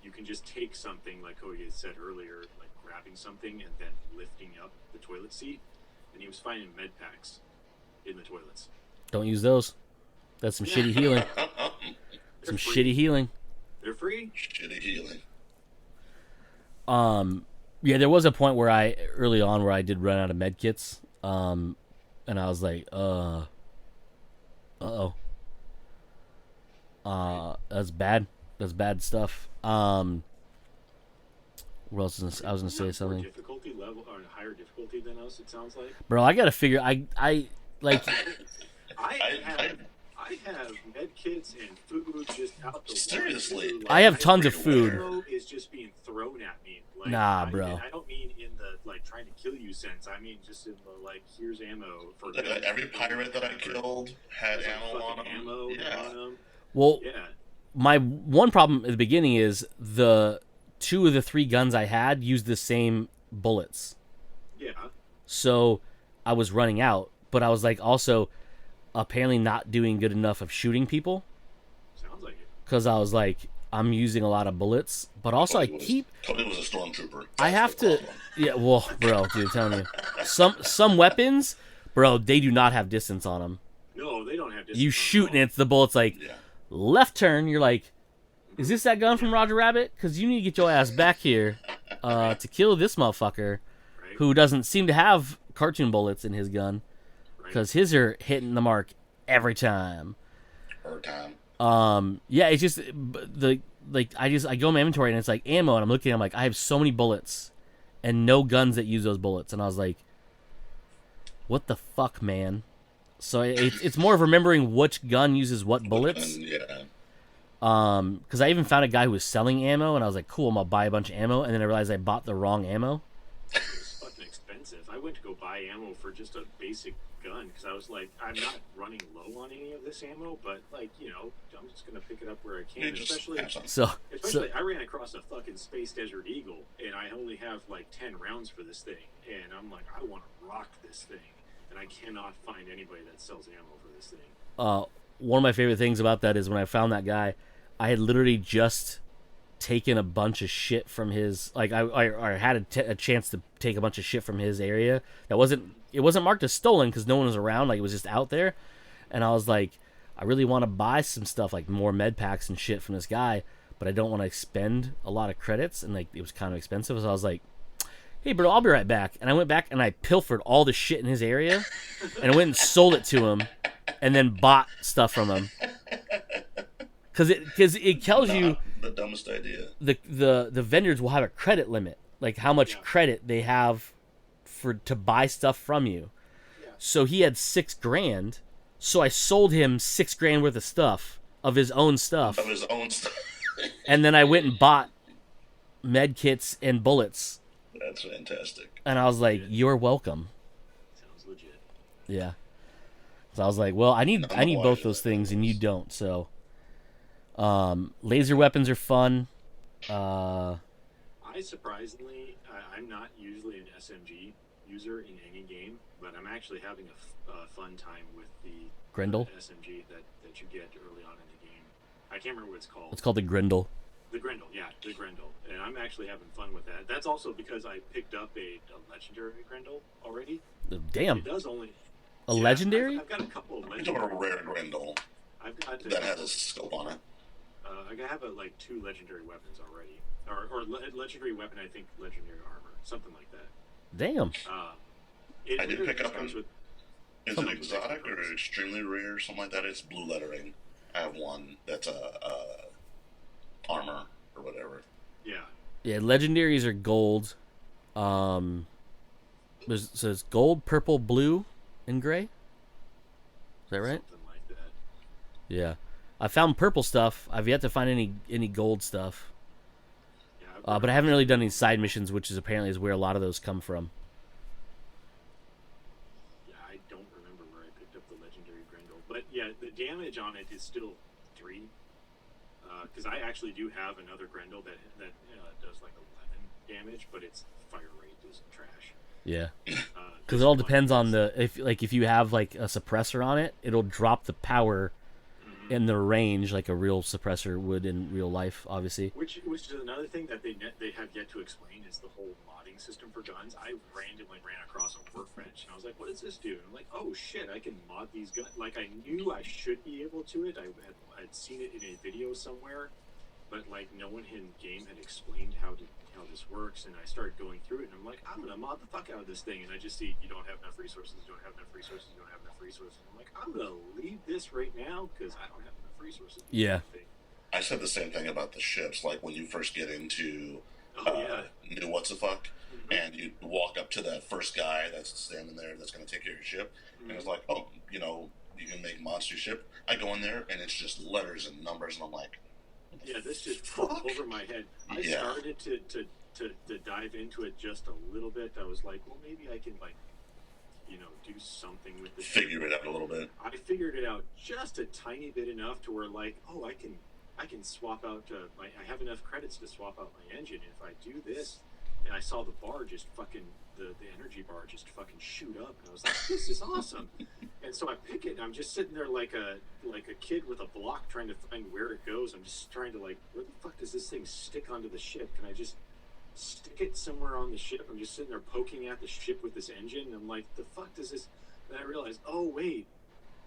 You can just take something, like Cody had said earlier, like grabbing something and then lifting up the toilet seat. And he was finding med packs in the toilets. Don't use those. That's some shitty healing. Some shitty healing. They're free. Shitty healing. Yeah, there was a point where early on where I did run out of med kits. And I was like, that's bad. That's bad stuff. What else I was gonna say something. Difficulty level or higher difficulty than us, it sounds like. Bro, I gotta figure. I like. I have med kits and food just out the Seriously. window. I have tons of food. Ammo is just being thrown at me. Like, Nah, bro. I don't mean in the like trying to kill you sense. I mean just in the like here's ammo for Every pirate that I killed had ammo on them. Ammo on them. Well, Yeah. my one problem at the beginning is the 2 of the 3 guns I had used the same bullets. Yeah. So I was running out, but I was like also apparently not doing good enough of shooting people Sounds like it. because I was like I'm using a lot of bullets, but also Cody was a stormtrooper. I have That's the to. problem. Yeah, well, bro, dude, I'm telling you, some weapons, bro, they do not have distance on them. No, they don't have distance. You shoot and it's the bullets like Yeah. left turn. You're like, is this that gun from Roger Rabbit? Because you need to get your ass back here to kill this motherfucker Right. who doesn't seem to have cartoon bullets in his gun Right. because his are hitting the mark every time. Her time. Yeah, it's just I go in my inventory and it's like ammo and I'm looking, I'm like, I have so many bullets and no guns that use those bullets, and I was like, what the fuck, man? So it's more of remembering which gun uses what bullets. Yeah. Because I even found a guy who was selling ammo, and I was like, cool, I'm gonna buy a bunch of ammo, and then I realized I bought the wrong ammo. It's fucking expensive. I went to go buy ammo for just a basic gun because I was like, I'm not running low on any of this ammo, but like, I'm just gonna pick it up where I can. You just Especially, have some. So I ran across a fucking Space Desert Eagle, and I only have like 10 rounds for this thing, and I'm like, I want to rock this thing, and I cannot find anybody that sells ammo for this thing. one of my favorite things about that is when I found that guy, I had literally just taken a bunch of shit from his, like I had a chance to take a bunch of shit from his area that wasn't marked as stolen because no one was around, like it was just out there, and I was like, I really want to buy some stuff like more med packs and shit from this guy, but I don't want to expend a lot of credits, and like it was kind of expensive, so I was like, hey bro, I'll be right back, and I went back and I pilfered all the shit in his area and I went and sold it to him and then bought stuff from him because it tells you The dumbest idea. the vendors will have a credit limit, like how much credit they have to buy stuff from you. So he had $6,000, so I sold him $6,000 worth of stuff, of his own stuff, and then I went and bought med kits and bullets. That's fantastic. And I was like, you're welcome. Sounds legit. Yeah. So I was like, well, I need both those things and you don't. So laser weapons are fun. I surprisingly, I'm not usually an SMG user in any game, but I'm actually having a fun time with the Grendel? SMG that you get early on in the game. I can't remember what it's called. It's called the Grendel. The Grendel, yeah, the Grendel. And I'm actually having fun with that. That's also because I picked up a legendary Grendel already. Damn. It does only... A legendary? I've got a couple of It's a legendary... rare Grendel I've got that has a scope on it. I have like 2 legendary weapons already. Or legendary weapon, I think legendary armor. Something like that. Damn. I did pick up comes with... Is it exotic or extremely rare or something like that? It's blue lettering. I have one that's a armor or whatever. Yeah. Yeah, legendaries are gold. So it's gold, purple, blue, and gray. Is that right? Something like that. Yeah. I found purple stuff. I've yet to find any gold stuff. Yeah, But I haven't really done any side missions, which is apparently is where a lot of those come from. Yeah, I don't remember where I picked up the legendary Grendel, but yeah, the damage on it is still 3. Because I actually do have another Grendel that does like 11 damage, but its fire rate is trash. Yeah, because This it all one depends on is- the if you have like a suppressor on it, it'll drop the power in the range like a real suppressor would in real life, obviously. Which is another thing that they have yet to explain is the whole modding system for guns. I randomly ran across a workbench and I was like, "What does this do?" And I'm like, "Oh shit, I can mod these guns." Like I knew I should be able to it. I'd seen it in a video somewhere, but like no one in game had explained how this works. And I started going through it and I'm like, "I'm gonna mod the fuck out of this thing." And I just see you don't have enough resources, you don't have enough resources, you don't have enough resources. I'm like, "I'm gonna leave this right now because I don't have enough resources." To do Yeah. anything. I said the same thing about the ships. Like when you first get into Oh yeah. New What's the Fuck, Mhm. and you walk up to that first guy that's standing there that's going to take care of your ship, and it's like, oh, you know, you can make monster ship. I go in there and it's just letters and numbers, and I'm like, Yeah, this just flew fuck? over my head. I Yeah. started to dive into it just a little bit. I was like, well, maybe I can like, do something with this. Figure it out a little bit. I figured it out just a tiny bit enough to where like, oh, I can swap out. I have enough credits to swap out my engine. If I do this, and I saw the bar just fucking the energy bar just fucking shoot up, and I was like, this is awesome. And so I pick it, and I'm just sitting there like a kid with a block trying to find where it goes. I'm just trying to like, where the fuck does this thing stick onto the ship? Can I just stick it somewhere on the ship? I'm just sitting there poking at the ship with this engine, and I'm like, the fuck does this? And I realized, oh wait,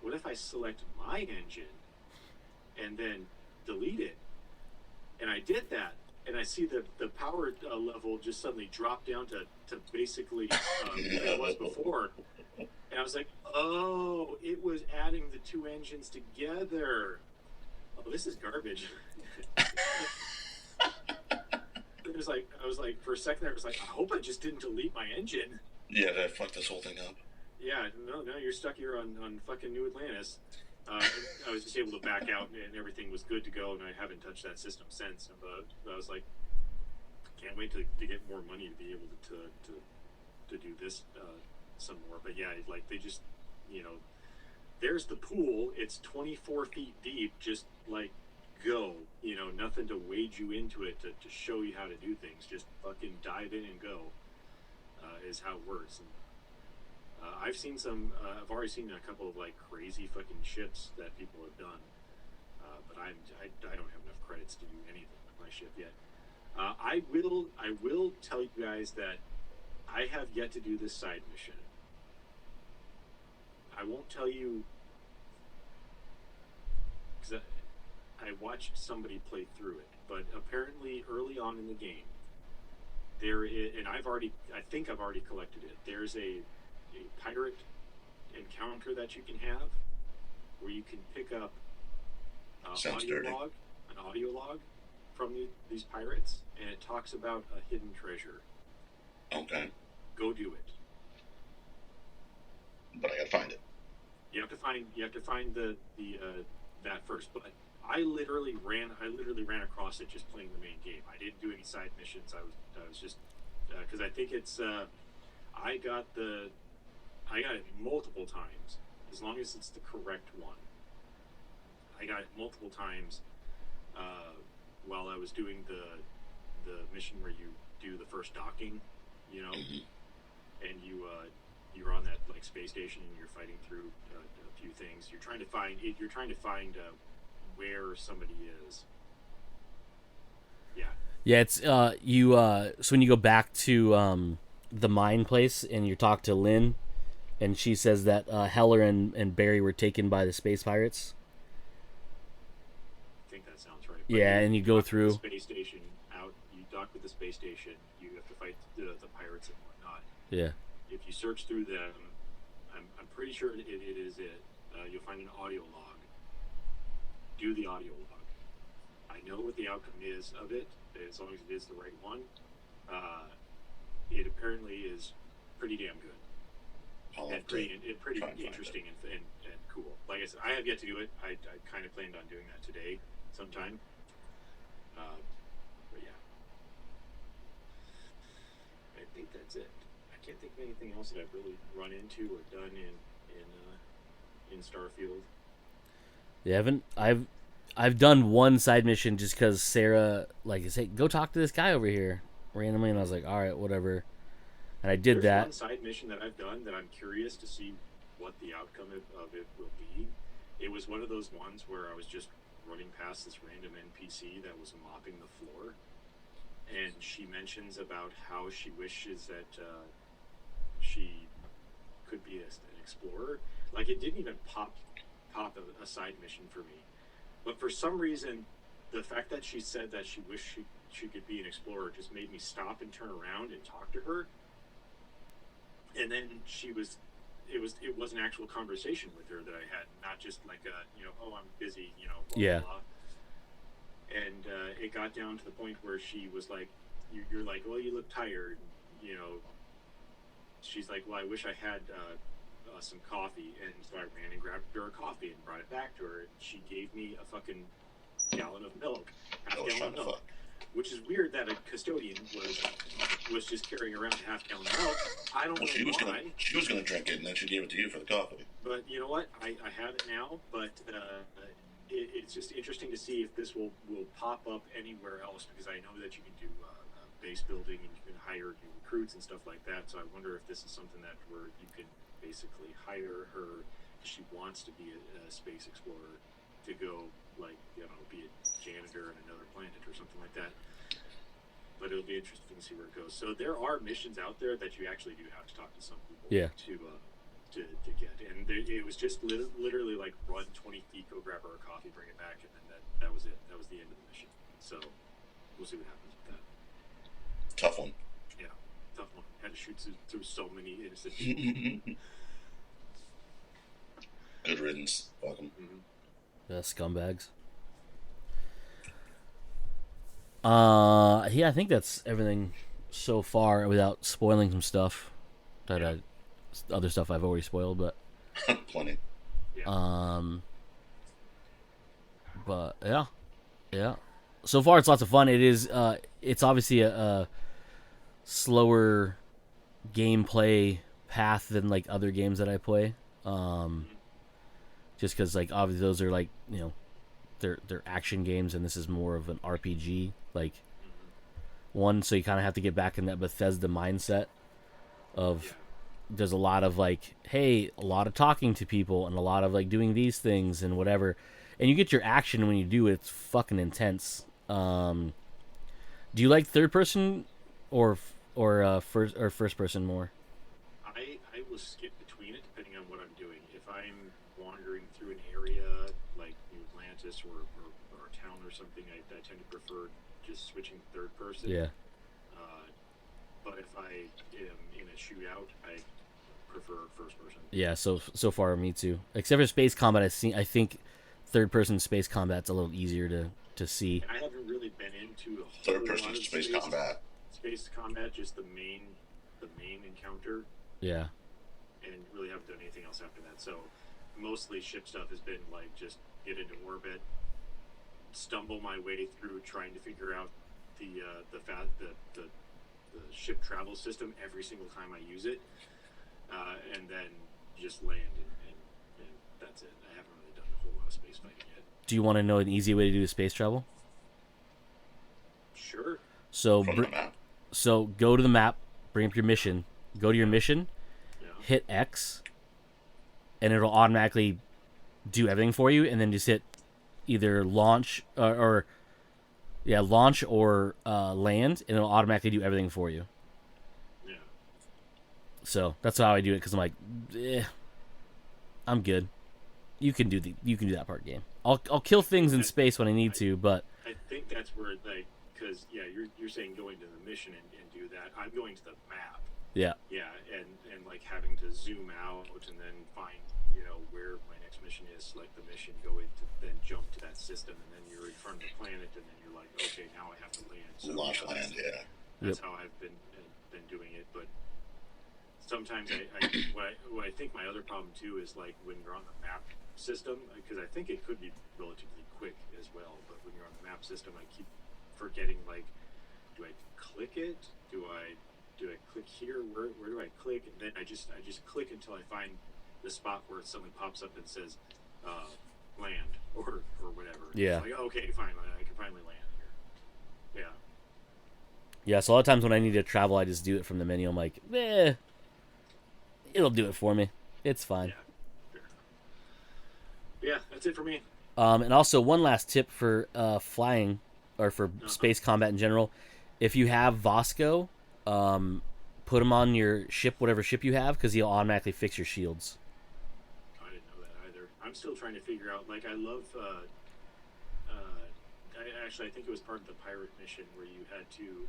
what if I select my engine and then delete it? And I did that, and I see the power level just suddenly drop down to basically what it was before. And I was like, oh, it was adding the 2 engines together. Oh, this is garbage. I was like, for a second, I was like, I hope I just didn't delete my engine. Yeah, that fucked this whole thing up. Yeah, no, you're stuck here on fucking New Atlantis. And I was just able to back out, and everything was good to go, and I haven't touched that system since. But I was like, can't wait to get more money to be able to do this some more. But yeah, like they just, there's the pool. It's 24 feet deep. Just like go, nothing to wade you into it to show you how to do things. Just fucking dive in and go is how it works. And, I've seen I've already seen a couple of like crazy fucking ships that people have done, but I don't have enough credits to do anything with my ship yet. I will tell you guys that I have yet to do this side mission. I won't tell you because I watched somebody play through it, but apparently early on in the game, there is, and I think I've already collected it. There's a pirate encounter that you can have where you can pick up an audio log from these pirates, and it talks about a hidden treasure. Okay. Go do it. But I gotta find it. You have to find the that first. But I literally ran across it just playing the main game. I didn't do any side missions. I was just because I think it's I got it multiple times, as long as it's the correct one. I got it multiple times while I was doing the mission where you do the first docking, and you're on that like space station and you're fighting through a few things. You're trying to find where somebody is. Yeah. Yeah, it's so when you go back to the mine place and you talk to Lynn, and she says that Heller and Barry were taken by the space pirates. I think that sounds right. Yeah, and you go through the space station out. You dock with the space station. You have to fight the pirates and whatnot. Yeah. If you search through them, I'm pretty sure it is it. You'll find an audio log. Do the audio log. I know what the outcome is of it, as long as it is the right one. It apparently is pretty damn good. And pretty interesting and cool. Like I said, I have yet to do it. I kind of planned on doing that today sometime. But yeah. think that's it. I can't think of anything else that I've really run into or done in Starfield. Yeah, I've done one side mission just because Sarah like said, hey, go talk to this guy over here randomly, and I was like, all right, whatever, and I did There's that. one side mission that I've done that I'm curious to see what the outcome of it will be. It was one of those ones where I was just running past this random NPC that was mopping the floor, and she mentions about how she wishes that she could be an explorer. Like it didn't even pop a side mission for me, but for some reason, the fact that she said that she wished she could be an explorer just made me stop and turn around and talk to her. And then it was an actual conversation with her that I had, not just like oh, I'm busy, blah, Yeah. blah, blah. And it got down to the point where she was like, you're like, well, you look tired, she's like, well, I wish I had some coffee. And so I ran and grabbed her a coffee and brought it back to her, and she gave me a fucking gallon of milk, half gallon of milk. Which is weird that a custodian was just carrying around a half gallon of milk. I don't know why. She was gonna drink it, and then she gave it to you for the coffee. But you know what? I have it now. But it's just interesting to see if this will pop up anywhere else, because I know that you can do base building and you can hire new recruits and stuff like that. So I wonder if this is something that where you can basically hire her if she wants to be a space explorer to go, like, be a janitor on another planet or something like that. But it'll be interesting to see where it goes. So there are missions out there that you actually do have to talk to some people to get. And it was just literally like run 20 feet, go grab her a coffee, bring it back, and then that was it. That was the end of the mission. So we'll see what happens with that. Tough one. Yeah, tough one. Had to shoot through so many innocent people. Good riddance. Fuck them. Mm-hmm. Scumbags. Yeah, I think that's everything so far without spoiling some stuff that other stuff I've already spoiled, but plenty. Yeah. But yeah. So far, it's lots of fun. It is. It's obviously a slower gameplay path than like other games that I play. Just because like obviously those are like they're action games, and this is more of an RPG like one. So you kind of have to get back in that Bethesda mindset of there's a lot of like, hey, a lot of talking to people and a lot of like doing these things and whatever, and you get your action when you do it. It's fucking intense. Do you like third person or first person more? I will skip between it depending on what I'm doing. If I'm wandering through an area like New Atlantis or a town or something, I tend to prefer just switching third person. Yeah. But if I am in a shootout, I prefer first person. Yeah. So far, me too. Except for space combat, I think third person space combat's a little easier to see. And I haven't really been into a whole Third person lot of space combat. Space combat, just the main encounter. Yeah. And really haven't done anything else after that. So mostly ship stuff has been like just get into orbit, stumble my way through trying to figure out the ship travel system every single time I use it, and then just land and that's it. I haven't really done a whole lot of space fighting yet. Do you want to know an easy way to do space travel? Sure. So so go to the map, bring up your mission, go to your mission, hit X, and it'll automatically do everything for you, and then just hit either launch or land, and it'll automatically do everything for you. Yeah. So that's how I do it, because I'm like, I'm good. You can do that part game. I'll kill things in space when I need to, but I think that's where like, because you're saying going to the mission and do that. I'm going to the map. Yeah. Yeah, and like having to zoom out and then find where my next mission is, like the mission, go into, then jump to that system, and then you're in front of the planet, and then you're like, okay, now I have to land. So Launch land, yeah. That's how I've been doing it. But sometimes what I think my other problem too is like when you're on the map system, because I think it could be relatively quick as well. But when you're on the map system, I keep forgetting, like, do I click it? Do I do I click here? Where do I click? And then I just click until I find the spot where something pops up and says land or whatever. Yeah. It's like, okay, finally, I can finally land here. Yeah. Yeah, so a lot of times when I need to travel, I just do it from the menu. I'm like, it'll do it for me. It's fine. Yeah. Fair enough. Yeah, that's it for me. And also, one last tip for flying or for space combat in general: if you have Vasco, put him on your ship, whatever ship you have, because he'll automatically fix your shields. I didn't know that either. I'm still trying to figure out. Like, I love. I think it was part of the pirate mission where you had to.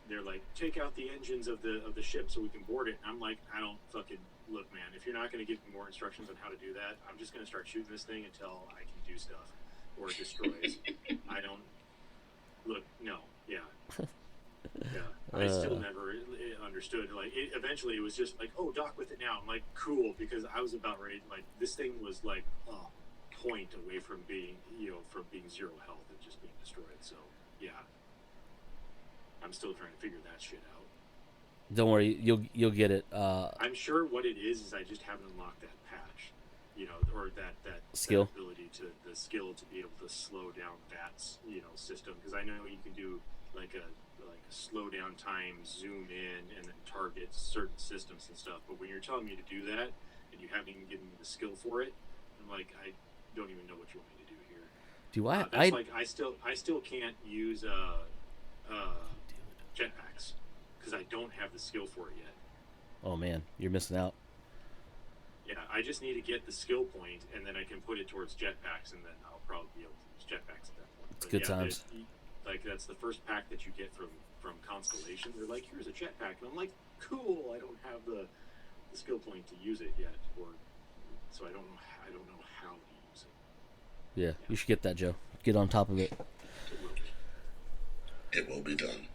They're like, take out the engines of the ship so we can board it. And I'm like, I don't fucking look, man. If you're not going to give me more instructions on how to do that, I'm just going to start shooting this thing until I can do stuff or it destroys. I don't look. No, yeah. Yeah, I still never understood. Like, eventually, it was just like, "Oh, dock with it now." I'm like, "Cool," because I was about ready. Like, this thing was like a point away from being, from being zero health and just being destroyed. So, yeah, I'm still trying to figure that shit out. Don't worry, you'll get it. I'm sure what it is I just haven't unlocked that patch, or that skill that ability to the skill to be able to slow down that system, because I know you can do like a slow down time, zoom in, and then target certain systems and stuff. But when you're telling me to do that and you haven't even given me the skill for it, I'm like, I don't even know what you want me to do here. Do I? That's like I still can't use jetpacks because I don't have the skill for it yet. Oh man, you're missing out. Yeah, I just need to get the skill point, and then I can put it towards jetpacks, and then I'll probably be able to use jetpacks at that point. It's good times. Like, that's the first pack that you get from Constellation. They're like, here's a jetpack, and I'm like, cool. I don't have the skill point to use it yet, so I don't know how to use it. Yeah, you should get that, Joe. Get on top of it. It will be done.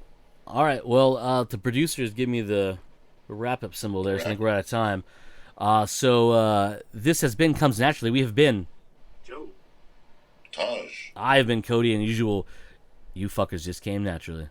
All right. Well, the producers give me the wrap-up symbol there, so I think we're out of time. So this has been Comes Naturally. We have been Joe. Taj. I have been Cody, and usual, you fuckers just came naturally.